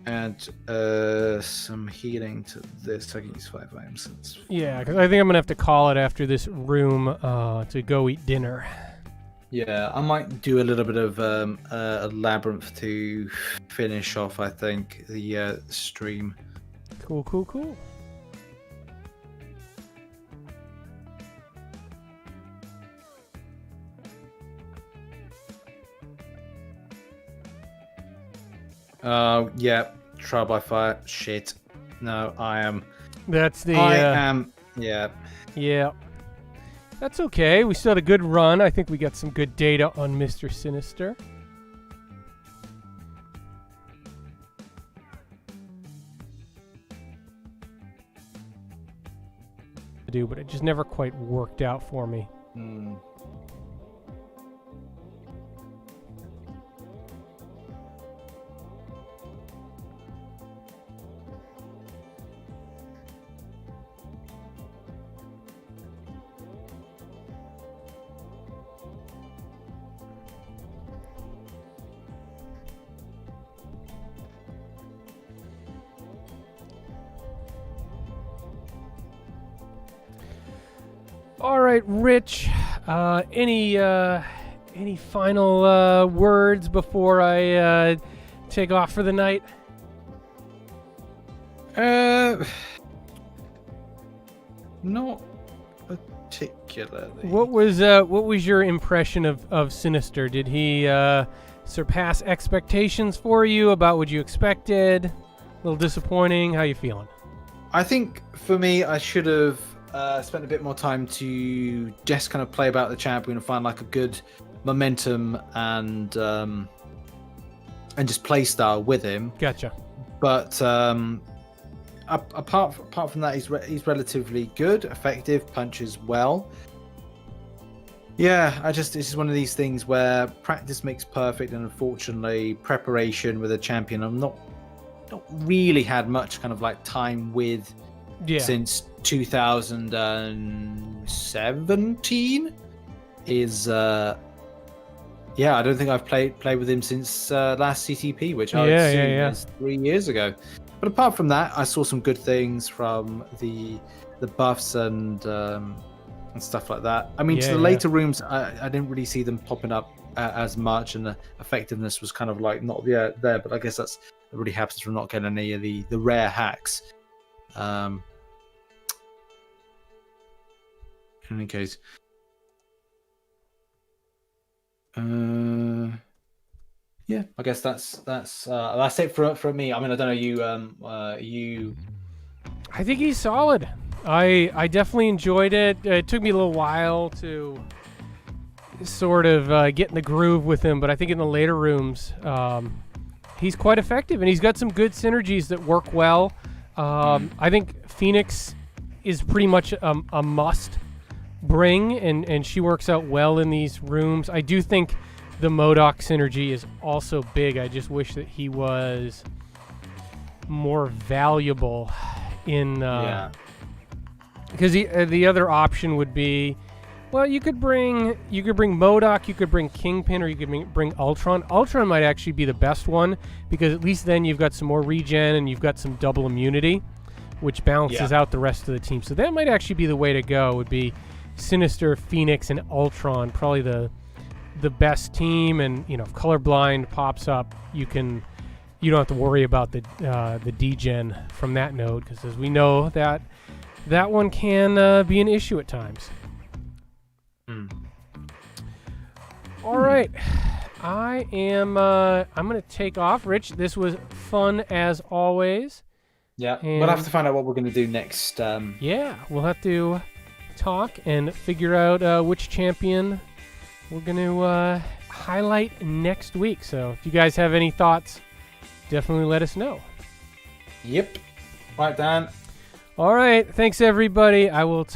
add some healing to this. I can use 5 items. Yeah, because I think I'm gonna have to call it after this room to go eat dinner. Yeah, I might do a little bit of a labyrinth to finish off. I think the stream. Cool. Yeah, trial by fire. Shit. No, I am. That's the. I am. Yeah. Yeah. That's okay. We still had a good run. I think we got some good data on Mr. Sinister. But it just never quite worked out for me. All right, Rich. Any final words before I take off for the night? Not particularly. What was your impression of Sinister? Did he surpass expectations for you? About what you expected? A little disappointing. How you feeling? I think for me, I should have spent a bit more time to just kind of play about the champion and find like a good momentum and just play style with him. Gotcha. But apart from that, he's relatively good, effective, punches well. Yeah, it's just one of these things where practice makes perfect, and unfortunately, preparation with a champion I'm not really had much kind of like time with since 2017 is I don't think I've played with him since last CTP, which I would assume was 3 years ago. But apart from that, I saw some good things from the buffs and stuff like that. I mean, to the later rooms, I didn't really see them popping up as much, and the effectiveness was kind of like not there. But I guess that really happens from not getting any of the rare hacks. In any case, I guess that's it for me. I mean, I don't know you. I think he's solid. I definitely enjoyed it. It took me a little while to sort of get in the groove with him, but I think in the later rooms, he's quite effective, and he's got some good synergies that work well. I think Phoenix is pretty much a must bring, and she works out well in these rooms. I do think the MODOK synergy is also big. I just wish that he was more valuable in because the other option would be, well, you could bring MODOK, you could bring Kingpin, or you could bring Ultron. Ultron might actually be the best one, because at least then you've got some more regen and you've got some double immunity, which balances out the rest of the team. So that might actually be the way to go, would be Sinister, Phoenix, and Ultron, probably the the best team, and if colorblind pops up, you don't have to worry about the degen from that node, because as we know that one can be an issue at times. All right, I'm gonna take off. Rich, this was fun as always. Yeah, we'll have to find out what we're going to do next. Yeah, we'll have to talk and figure out which champion we're going to highlight next week. So if you guys have any thoughts, definitely let us know. Yep. Right, Dan. All right. Thanks, everybody. I will talk